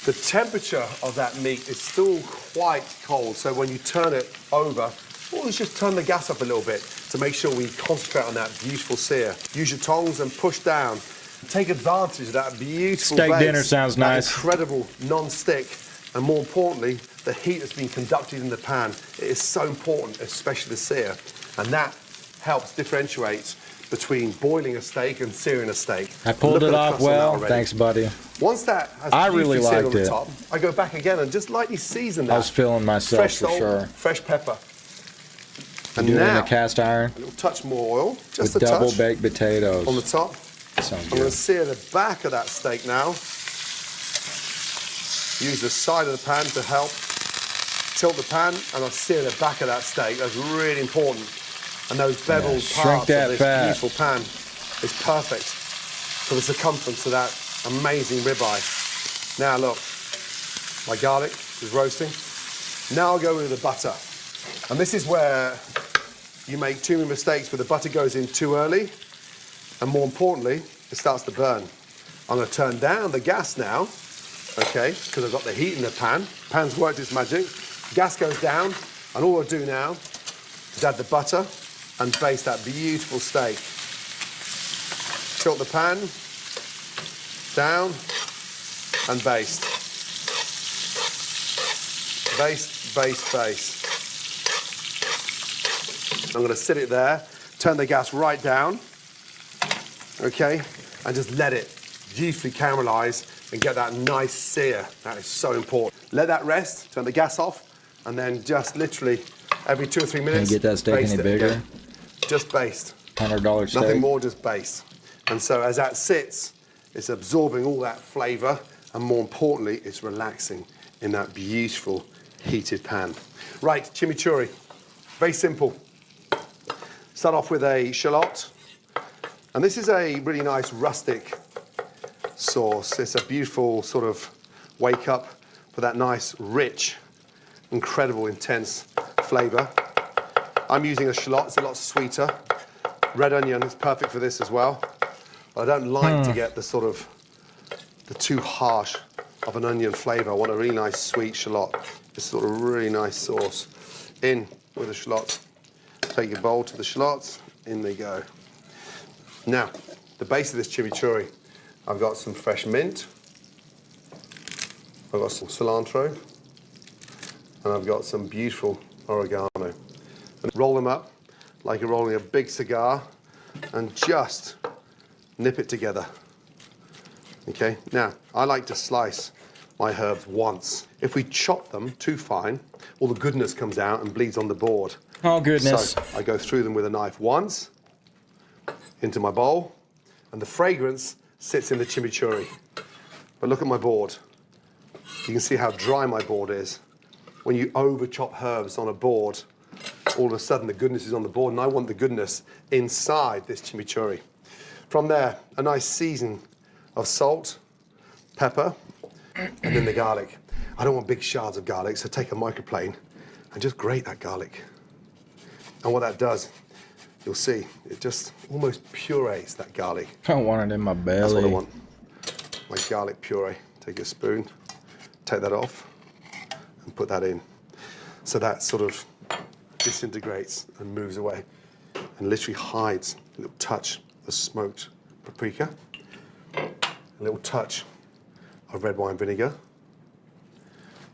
The temperature of that meat is still quite cold, so when you turn it over, always just turn the gas up a little bit to make sure we concentrate on that beautiful sear. Use your tongs and push down. Take advantage of that beautiful steak base, dinner sounds nice. Incredible non-stick, and more importantly, the heat that's been conducted in the pan. It is so important, especially the sear, and that helps differentiate between boiling a steak and searing a steak. I pulled it off well. Thanks, buddy. Once that has really seared liked on the it. top, I go back again and just lightly season that. I was feeling myself fresh for salt, sure. fresh pepper. And And do it in now, a cast iron a little touch more oil, just with a touch double baked potatoes on the top. Sounds I'm good. going to sear the back of that steak now. Use the side of the pan to help tilt the pan, and I'll sear the back of that steak. That's really important. And those beveled parts of this beautiful pan is perfect for the circumference of that amazing ribeye. Now look, my garlic is roasting. Now I'll go with the butter. And this is where you make too many mistakes, where the butter goes in too early, and more importantly, it starts to burn. I'm going to turn down the gas now, okay, because I've got the heat in the pan. Pan's worked its magic. Gas goes down, and all I'll do now is add the butter and baste that beautiful steak. Tilt the pan down, and baste. Baste, baste, baste. I'm going to sit it there, turn the gas right down, okay, and just let it beautifully caramelize and get that nice sear. That is so important. Let that rest, turn the gas off, and then just literally every 2 or 3 minutes, Can you get that steak baste any it bigger? again. Just baste. $100 steak. Nothing more, just baste. And so as that sits, it's absorbing all that flavor, and more importantly, it's relaxing in that beautiful heated pan. Right, chimichurri. Very simple. Start off with a shallot. And this is a really nice rustic sauce. It's a beautiful sort of wake up for that nice, rich, incredible, intense flavor. I'm using a shallot, it's a lot sweeter. Red onion is perfect for this as well. But I don't like to get the sort of, the too harsh of an onion flavor. I want a really nice sweet shallot. This sort of really nice sauce. In with the shallot. Take your bowl to the shallots, in they go. Now, the base of this chimichurri, I've got some fresh mint, I've got some cilantro, and I've got some beautiful oregano. And roll them up like you're rolling a big cigar, and just nip it together. Okay, now, I like to slice my herbs once. If we chop them too fine, all the goodness comes out and bleeds on the board. Oh, goodness. So I go through them with a knife once, into my bowl, and the fragrance sits in the chimichurri. But look at my board. You can see how dry my board is. When you over chop herbs on a board, all of a sudden the goodness is on the board, and I want the goodness inside this chimichurri. From there, a nice season of salt, pepper, and then the garlic. I don't want big shards of garlic, so take a microplane and just grate that garlic. And what that does, you'll see, it just almost purees that garlic. I want it in my belly. That's what I want. My garlic puree. Take a spoon, take that off, and put that in. So that sort of disintegrates and moves away and literally hides a little touch of smoked paprika, a little touch of red wine vinegar,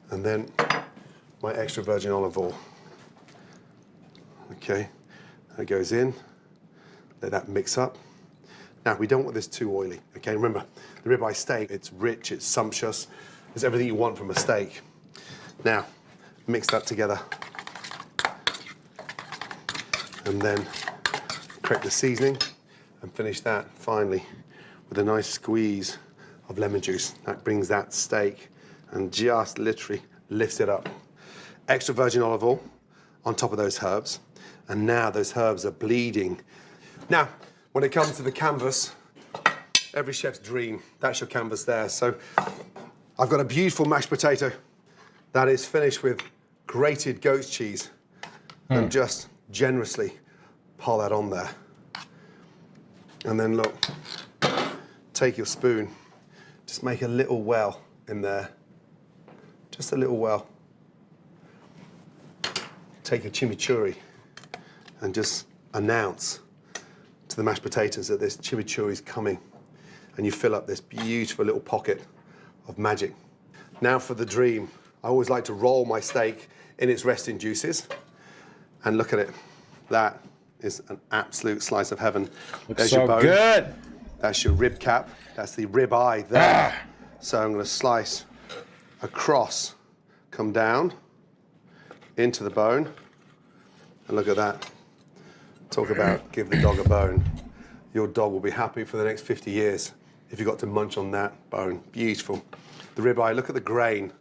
and then my extra virgin olive oil. Okay, and it goes in, let that mix up. Now, we don't want this too oily, okay? Remember, the ribeye steak, it's rich, it's sumptuous, it's everything you want from a steak. Now, mix that together. And then correct the seasoning and finish that finally with a nice squeeze of lemon juice. That brings that steak and just literally lifts it up. Extra virgin olive oil on top of those herbs. And now those herbs are bleeding. Now, when it comes to the canvas, every chef's dream, that's your canvas there. So I've got a beautiful mashed potato that is finished with grated goat's cheese. And just generously pile that on there. And then look, take your spoon, just make a little well in there. Just a little well. Take your chimichurri and just announce to the mashed potatoes that this chimichurri is coming, and you fill up this beautiful little pocket of magic. Now for the dream. I always like to roll my steak in its resting juices, and look at it. That is an absolute slice of heaven. Looks There's so your bone. good. That's your rib cap. That's the rib eye there. So I'm going to slice across, come down into the bone, and look at that. Talk about give the dog a bone. Your dog will be happy for the next 50 years if you got to munch on that bone. Beautiful. The ribeye, look at the grain.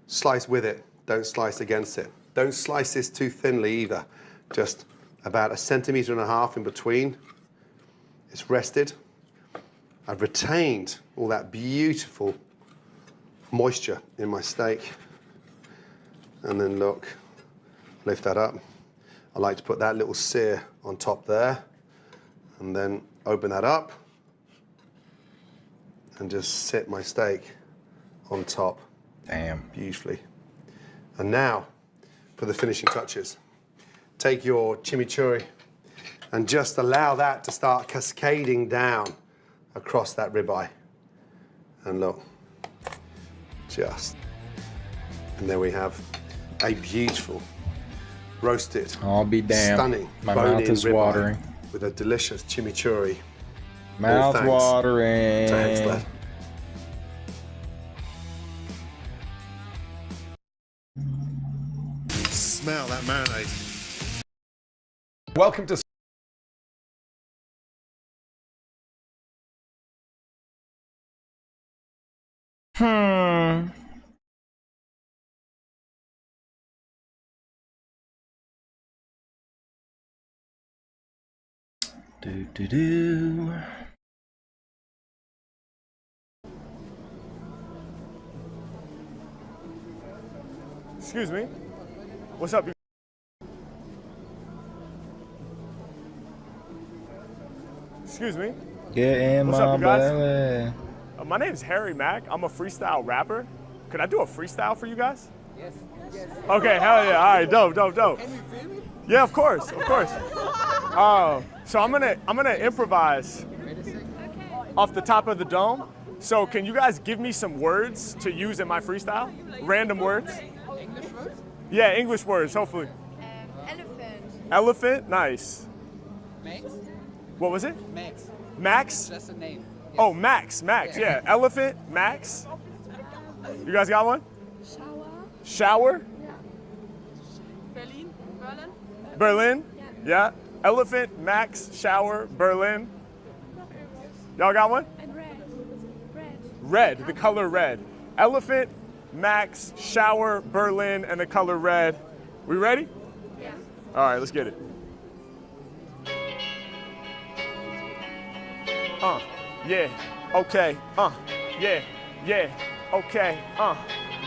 Slice with it, don't slice against it. Don't slice this too thinly either. Just about 1.5 centimeters in between. It's rested. I've retained all that beautiful moisture in my steak. And then look, lift that up. I like to put that little sear on top there, and then open that up and just sit my steak on top. Damn. Beautifully. And now for the finishing touches. Take your chimichurri and just allow that to start cascading down across that ribeye. And look, Just. And there we have a beautiful, roasted, I'll be damned. stunning, My mouth bone-in is ribeye watering. with a delicious chimichurri. Mouth thanks watering. to Hank's Lad. Smell that marinade. Welcome to Do. Excuse me. What's up? Excuse me. Get in What's my up, you guys? belly. My name's Harry Mack. I'm a freestyle rapper. Could I do a freestyle for you guys? Yes. Okay, hell yeah. All right, dope. Can you feel me? Yeah, of course. So I'm gonna improvise off the top of the dome. So can you guys give me some words to use in my freestyle? Random words? English words? Yeah, English words, hopefully. Elephant. Elephant, nice. Max? What was it? Max. Max? Just a name. Oh, Max, yeah. Elephant, Max. You guys got one? Shower? Berlin? Yeah. Elephant, Max, shower, Berlin. Y'all got one? And red. Red, the color red. Elephant, Max, shower, Berlin, and the color red. We ready? Yeah. All right, let's get it. Yeah, okay, yeah, okay,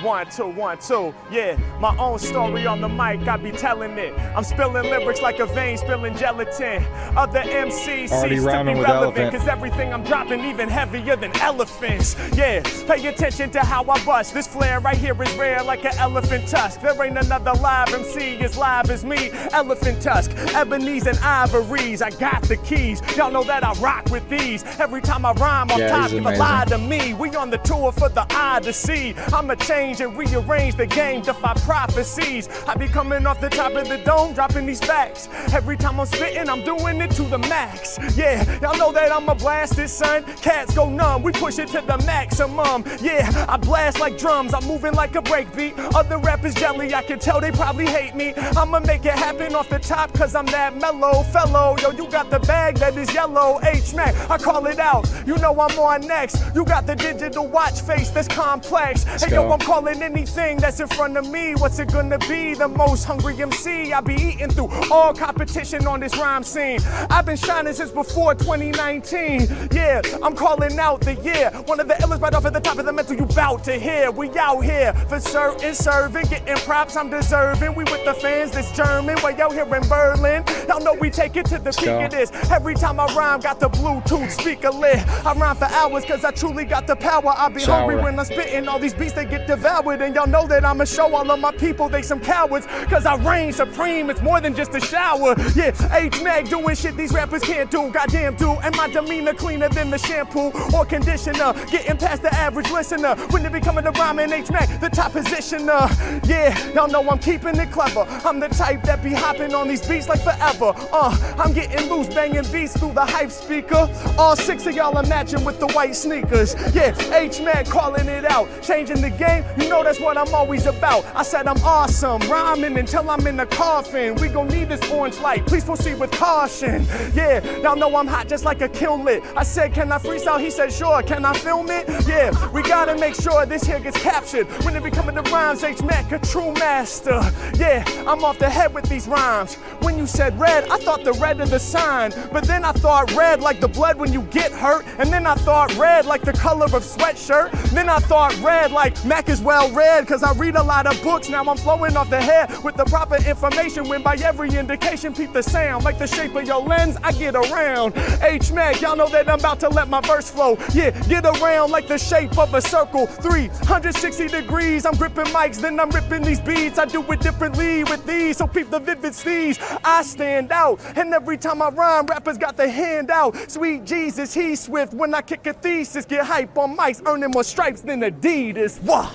1, 2, 1, 2, yeah. My own story on the mic, I be telling it. I'm spilling lyrics like a vein, spilling gelatin. Other MCs Already cease to rhyming be with relevant, elephant. cause everything I'm dropping even heavier than elephants. Yeah, pay attention to how I bust. This flare right here is rare like an elephant tusk. There ain't another live MC as live as me. Elephant tusk, ebonies and ivories. I got the keys. Y'all know that I rock with these. Every time I rhyme off top, he's give a amazing. lie to me. We on the tour for the eye to see. I'ma change and rearrange the game, defy prophecies. I be coming off the top of the dome, dropping these facts. Every time I'm spitting, I'm doing it to the max. Yeah, y'all know that I'm a blasted son. Cats go numb, we push it to the maximum. Yeah, I blast like drums, I'm moving like a breakbeat. Other rappers jelly, I can tell they probably hate me. I'ma make it happen off the top, cause I'm that mellow fellow. Yo, you got the bag that is yellow, H-Mac, I call it out. You know I'm on next. You got the digital watch face that's complex. Hey, yo, I'm calling anything that's in front of me. What's it gonna be? The most hungry MC. I be eating through all competition on this rhyme scene. I've been shining since before 2019. Yeah, I'm calling out the year. One of the illest right off at the top of the mental you bout to hear. We out here for certain, serving, getting props I'm deserving. We with the fans that's German. Way out here in Berlin. Y'all know we take it to the peak of this. Every time I rhyme, got the Bluetooth speaker lit. I rhyme for hours cause I truly got the power. I be hungry when I'm spitting. All these beats they get devoured. And y'all know that I'ma show all of my people they some cowards. Cause I reign supreme, it's more than just a shower. Yeah, H-Mag doing shit these rappers can't do. Goddamn dude, and my demeanor cleaner than the shampoo or conditioner. Getting past the average listener. When it be coming to rhyming, H-Mag, the top positioner. Yeah, y'all know I'm keeping it clever. I'm the type that be hopping on these beats like forever. I'm getting loose, banging beats through the hype speaker. All 6 of y'all are matching with the white sneakers. Yeah, H-Mag calling it out. Changing the game, you know that's what I'm always about. I said I'm awesome, rhyming until I'm in the coffin. We gon' need this orange light, please proceed with caution. Yeah, y'all know I'm hot just like a kiln lit. I said, can I freestyle? He said, sure. Can I film it? Yeah, we gotta make sure this here gets captured. When it be coming to rhymes, H-Mac, a true master. Yeah, I'm off the head with these rhymes. When you said red, I thought the red of the sign. But then I thought red like the blood when you get hurt. And then I thought red like the color of sweatshirt. Then I thought red like Mac is well read. Cause I read a lot of books, now I'm flowing off the head with the proper information. When by every indication, peep the sound. Like the shape of your lens, I get around. H-Mac, y'all know that I'm about to let my verse flow. Yeah, get around like the shape of a circle. 360 degrees, I'm gripping mics, then I'm ripping these beats. I do it differently with these, so peep the vivid steez. I stand out, and every time I rhyme, rappers got the hand out. Sweet Jesus, he's swift. When I kick a thesis, get hype on mics, earning more stripes than Adidas. Wah!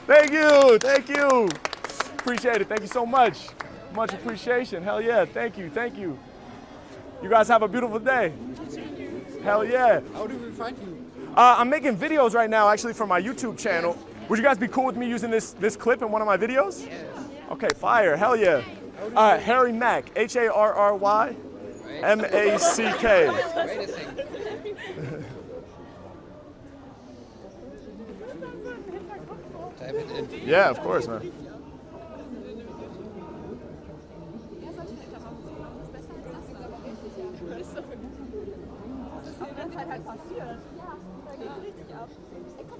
Thank you, thank you. Appreciate it, thank you so much. Much appreciation, hell yeah, thank you, thank you. You guys have a beautiful day. Hell yeah. How do we find you? I'm making videos right now, actually, for my YouTube channel. Would you guys be cool with me using this clip in one of my videos? Yes. Okay, fire, hell yeah. Harry Mack, Harry Mack. Wait a second. Type it in. Yeah, of course, man.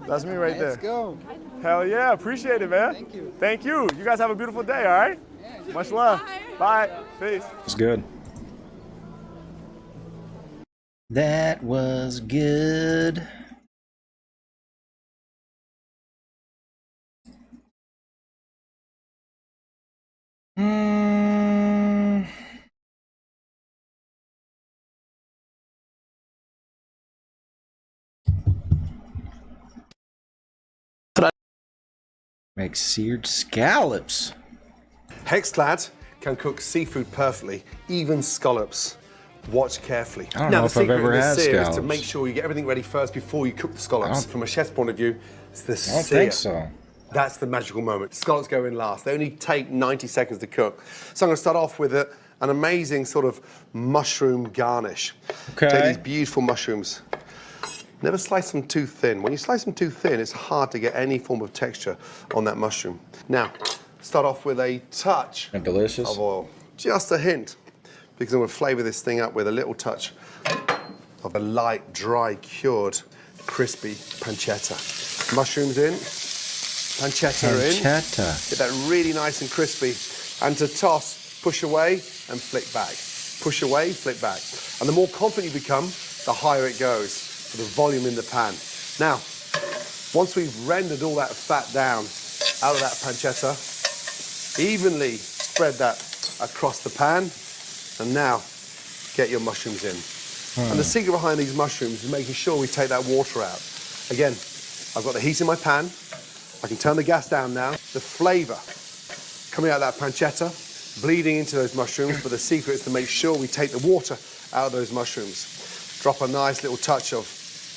That's me right there. Let's go. Hell yeah, appreciate it, man. Thank you. Thank you. You guys have a beautiful day, all right? Yeah. Much love. Bye. Peace. It's good. That was good. Make seared scallops. Hexclad can cook seafood perfectly, even scallops. Watch carefully. I don't know if I've ever had Is to scallops. make sure you get everything ready first before you cook the scallops. From a chef's point of view, it's the sear. I don't think so. That's the magical moment. Scallops go in last. They only take 90 seconds to cook. So I'm going to start off with an amazing sort of mushroom garnish. Okay. Take these beautiful mushrooms. Never slice them too thin. When you slice them too thin, it's hard to get any form of texture on that mushroom. Now, start off with a touch Delicious. of oil. Just a hint, because I'm going to flavor this thing up with a little touch of a light, dry, cured, crispy pancetta. Mushrooms in, pancetta in. Pancetta. Get that really nice and crispy. And to toss, push away and flick back. Push away, flick back. And the more confident you become, the higher it goes for the volume in the pan. Now, once we've rendered all that fat down out of that pancetta, evenly spread that across the pan, and now get your mushrooms in. And the secret behind these mushrooms is making sure we take that water out. Again, I've got the heat in my pan. I can turn the gas down now. The flavour coming out of that pancetta, bleeding into those mushrooms, but the secret is to make sure we take the water out of those mushrooms. Drop a nice little touch of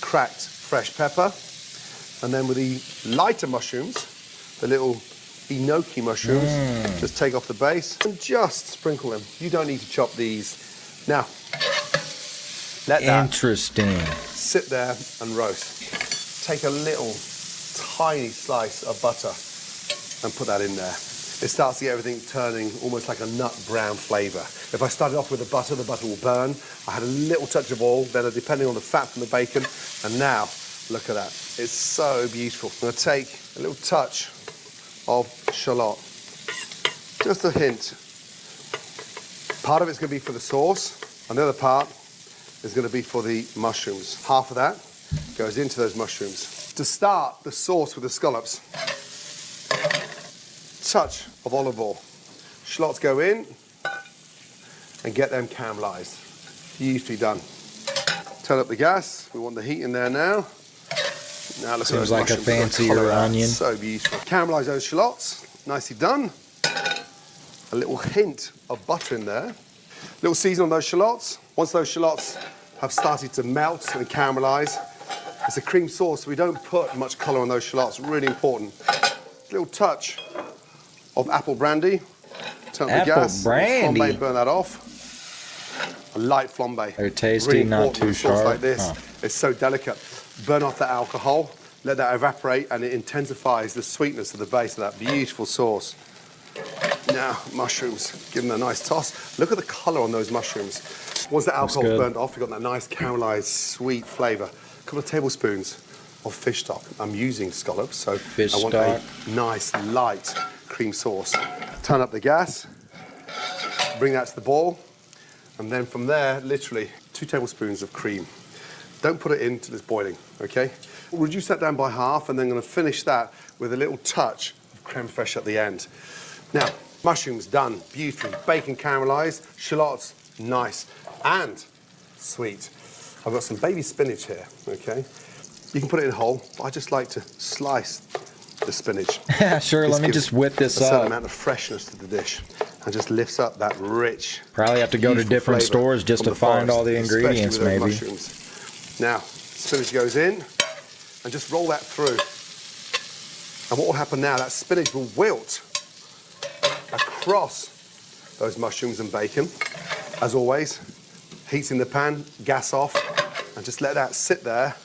cracked fresh pepper, and then with the lighter mushrooms, the little enoki mushrooms, just take off the base and just sprinkle them. You don't need to chop these. Now, let that sit there and roast. Take a little tiny slice of butter and put that in there. It starts to get everything turning almost like a nut brown flavour. If I started off with the butter will burn. I had a little touch of oil, then depending on the fat from the bacon, and now, look at that. It's so beautiful. I'm going to take a little touch of shallot. Just a hint. Part of it's going to be for the sauce, and the other part is going to be for the mushrooms. Half of that goes into those mushrooms. To start the sauce with the scallops, touch of olive oil. Shallots go in and get them caramelised. Beautifully done. Turn up the gas. We want the heat in there now. Now look at those like a mushrooms. fancier onion. So beautiful. Caramelise those shallots. Nicely done. A little hint of butter in there. Little season on those shallots. Once those shallots have started to melt and caramelise, it's a cream sauce, so we don't put much colour on those shallots. Really important. Little touch of apple brandy. Turn up the gas. Brandy. Flambe, burn that off. A light flambe. They're tasty, really not too with a sauce sharp. like this. It's so delicate. Burn off that alcohol. Let that evaporate, and it intensifies the sweetness of the base of that beautiful sauce. Now, mushrooms. Give them a nice toss. Look at the colour on those mushrooms. Once the alcohol's burnt off, you've got that nice caramelised, sweet flavour. A couple of tablespoons of fish stock. I'm using scallops, so I want a nice, light cream sauce. Turn up the gas, bring that to the boil, and then from there, literally 2 tablespoons of cream. Don't put it in till it's boiling, okay? We'll reduce that down by half, and then I'm going to finish that with a little touch of creme fraiche at the end. Now, mushrooms done, beautifully. Bacon caramelised, shallots, nice, and sweet. I've got some baby spinach here, okay? You can put it in whole. I just like to slice the spinach. Yeah, sure. Let me just whip this a certain up. amount of freshness to the dish, and just lifts up that rich. Probably have to go to different stores just to find all the ingredients, maybe. Mushrooms. Now, spinach goes in, and just roll that through. And what will happen now? That spinach will wilt across those mushrooms and bacon. As always, heat's in the pan, gas off, and just let that sit there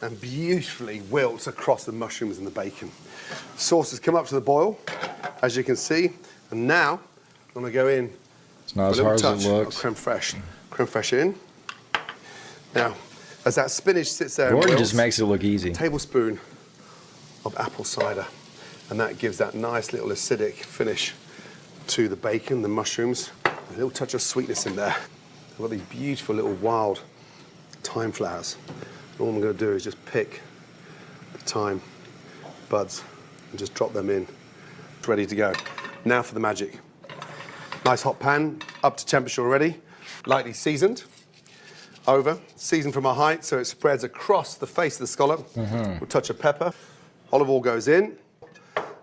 and beautifully wilts across the mushrooms and the bacon. Sauce has come up to the boil, as you can see, and now I'm going to go in. It's not as hard as it looks. Creme fraiche in. Now, as that spinach sits there, Gordon just makes it look easy. A tablespoon of apple cider, and that gives that nice little acidic finish to the bacon, the mushrooms, a little touch of sweetness in there. I've got these beautiful little wild thyme flowers. All I'm going to do is just pick the thyme buds and just drop them in. It's ready to go. Now for the magic. Nice hot pan, up to temperature already, lightly seasoned. Over, seasoned from a height so it spreads across the face of the scallop. A touch of pepper. Olive oil goes in.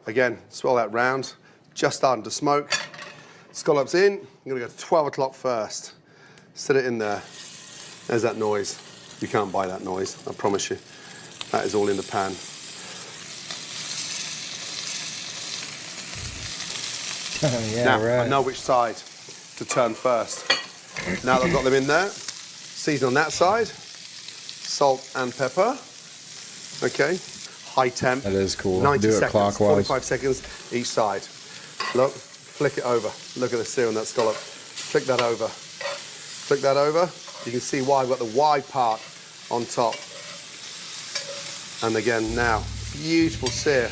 Again, swirl that round. Just starting to smoke. Scallops in. I'm going to go to 12 o'clock first. Set it in there. There's that noise. You can't buy that noise, I promise you. That is all in the pan. Yeah, now, right. I know which side to turn first. Now that I've got them in there, season on that side, salt and pepper. Okay, high temp. That is cool. 90 Do it seconds, clockwise. 45 seconds each side. Look, flick it over. Look at the sear on that scallop. Flick that over. Flick that over. You can see why I've got the wide part on top. And again now, beautiful sear.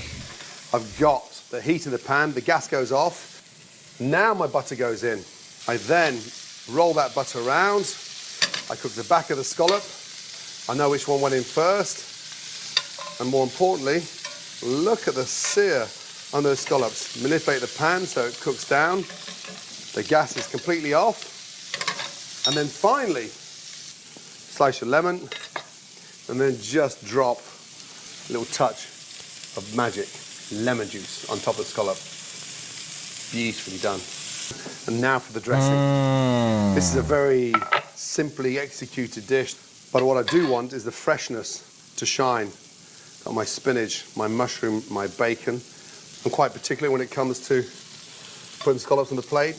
I've got the heat in the pan, the gas goes off. Now my butter goes in. I then roll that butter around. I cook the back of the scallop. I know which one went in first. And more importantly, look at the sear on those scallops. Manipulate the pan so it cooks down. The gas is completely off. And then finally, slice your lemon, and then just drop a little touch of magic lemon juice on top of the scallop. Beautifully done. And now for the dressing. This is a very simply executed dish, but what I do want is the freshness to shine. Got my spinach, my mushroom, my bacon. I'm quite particular when it comes to putting scallops on the plate.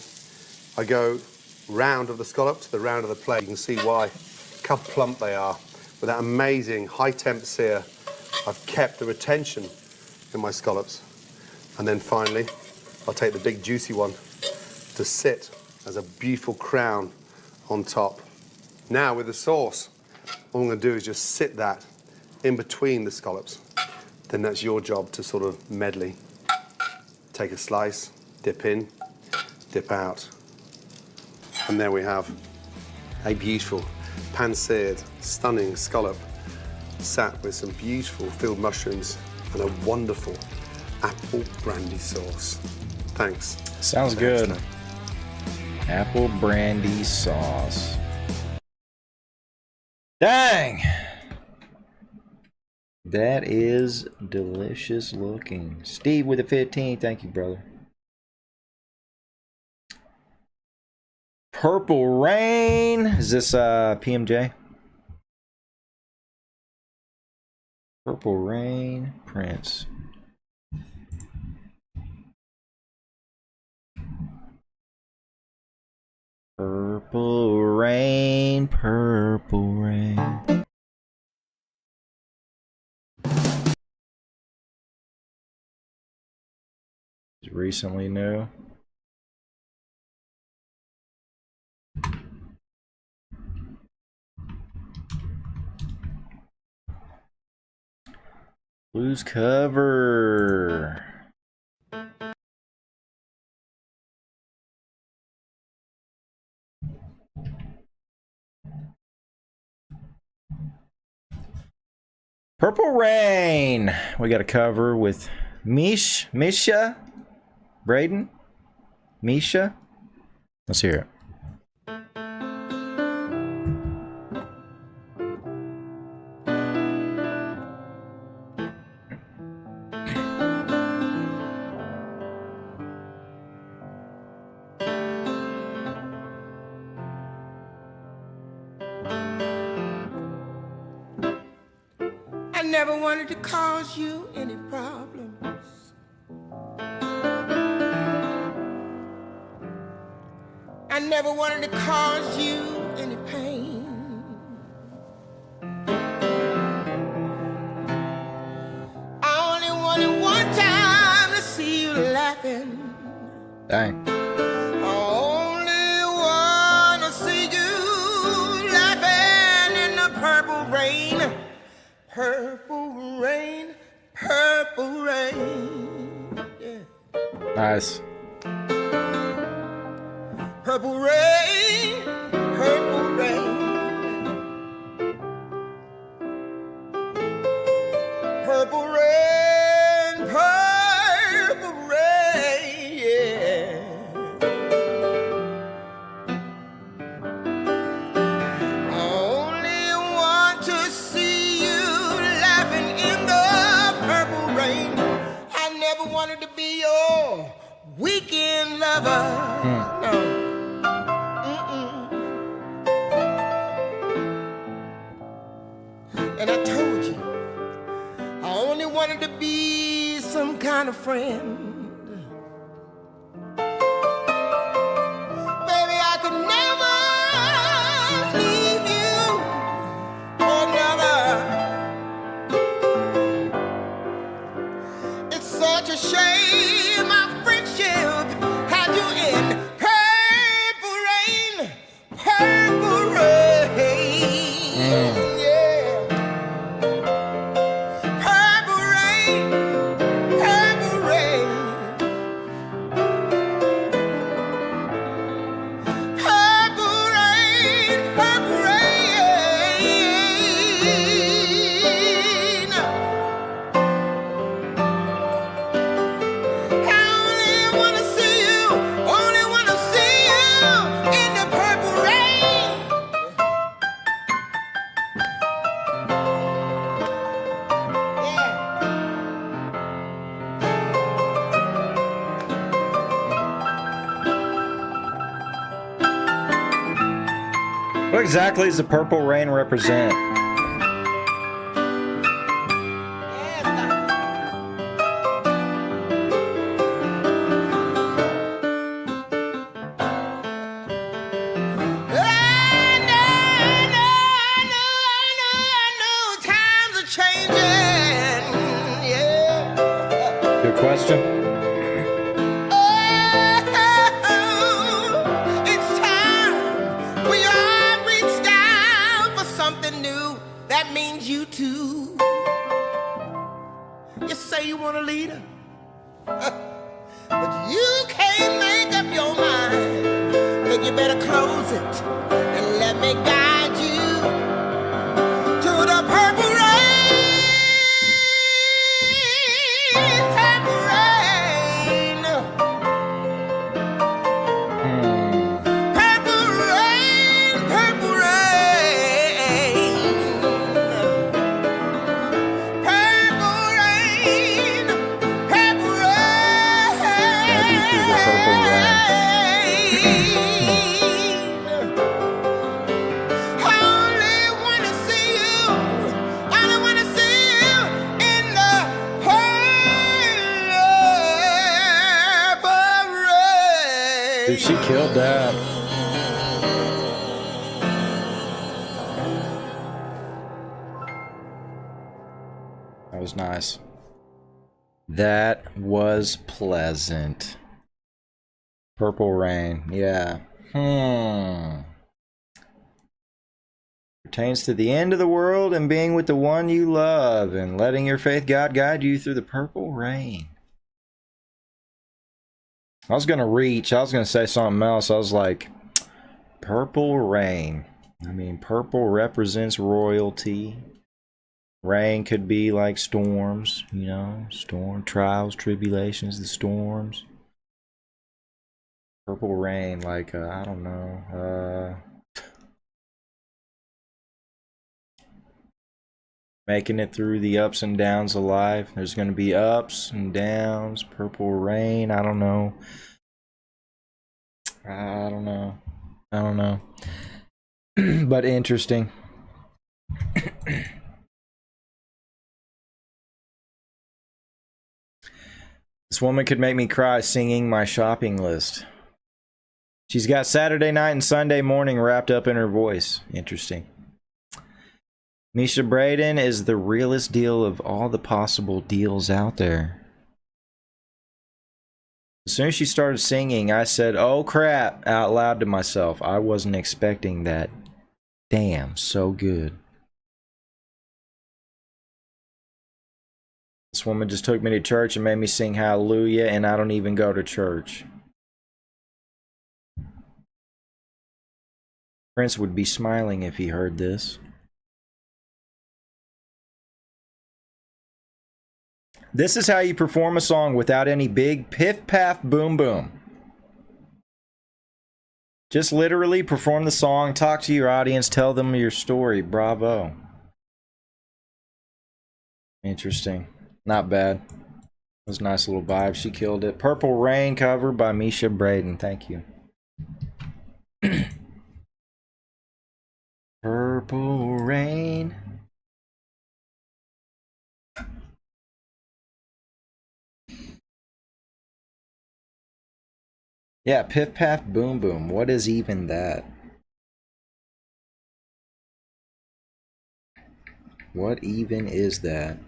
I go round of the scallop to the round of the plate. You can see why. Look how plump they are. With that amazing high temp sear, I've kept the retention in my scallops. And then finally, I'll take the big juicy one to sit as a beautiful crown on top. Now with the sauce, all I'm going to do is just sit that in between the scallops. Then that's your job to sort of medley. Take a slice, dip in, dip out. And there we have a beautiful pan-seared, stunning scallop sat with some beautiful filled mushrooms and a wonderful apple brandy sauce. Thanks. Sounds good. Apple brandy sauce. Dang! That is delicious looking. Steve with a 15. Thank you, brother. Purple Rain. Is this PMJ? Purple Rain Prince. Purple rain, purple rain. It's recently new. Blues cover. Purple Rain. We got a cover with Misha, Braden, Misha. Let's hear it. never wanted to cause you any problems. I never wanted to cause you any pain. I only wanted one time to see you laughing. Dang. I only want to see you laughing in the purple rain. Purple rain, purple rain. Yeah. Nice. Purple rain, purple rain. Purple rain, purple rain, yeah. I only want to see you laughing in the purple rain. I never wanted to be your weekend lover. No. And I told you, I only wanted to be some kind of friend. Baby, I could never leave you for another. It's such a shame our friendship had you in purple rain, purple rain. Yeah. Purple rain, purple rain. Purple rain, purple rain. I only wanna see you, only wanna see you in the purple rain. What exactly does the purple rain represent? Times are changing, yeah. Good question. It's time we all reached out for something new. That means you too. You say you want a leader, but you can't make up your mind. Then you better close it and let me guide you to the purple rain. Purple rain. Purple rain, purple rain. Purple rain, purple rain. Guide you through the purple rain. I only wanna see you, I only wanna see you in the purple rain. Dude, she killed that. That was nice. That was pleasant. Purple rain, yeah. Pertains to the end of the world and being with the one you love and letting your faith God guide you through the purple rain. I was gonna say something else. I was like, purple rain. I mean, purple represents royalty. Rain could be like storms, you know, storm, trials, tribulations, the storms. Purple rain, like, I don't know, making it through the ups and downs of life. There's going to be ups and downs, purple rain, I don't know. I don't know. But interesting. This woman could make me cry singing my shopping list. She's got Saturday night and Sunday morning wrapped up in her voice. Interesting. Misha Braden is the realest deal of all the possible deals out there. As soon as she started singing, I said, "Oh crap," out loud to myself. I wasn't expecting that. Damn, so good. This woman just took me to church and made me sing hallelujah, and I don't even go to church. Prince would be smiling if he heard this. This is how you perform a song without any big piff paff boom boom. Just literally perform the song, talk to your audience, tell them your story. Bravo. Interesting. Not bad. It was a nice little vibe. She killed it. Purple Rain cover by Misha Braden. Thank you. Purple Rain. Yeah, Piff Paff Boom Boom. What is even that? What even is that?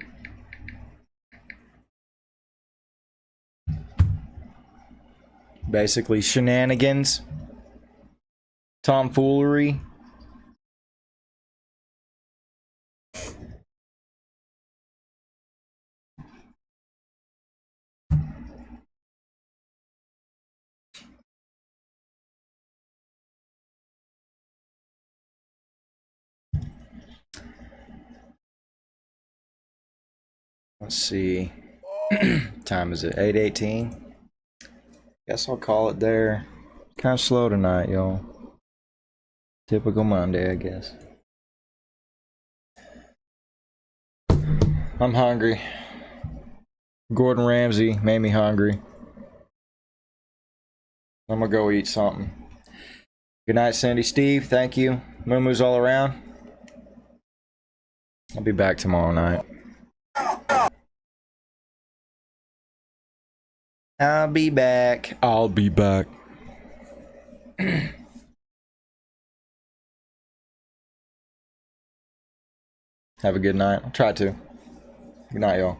Basically shenanigans, tomfoolery. Let's see. Time is it? 8:18. Guess I'll call it there. Kind of slow tonight, y'all. Typical Monday, I guess. I'm hungry. Gordon Ramsay made me hungry. I'm gonna go eat something. Good night, Cindy. Steve, thank you. Moo-moos all around. I'll be back tomorrow night. I'll be back. I'll be back. Have a good night. I'll try to. Good night, y'all.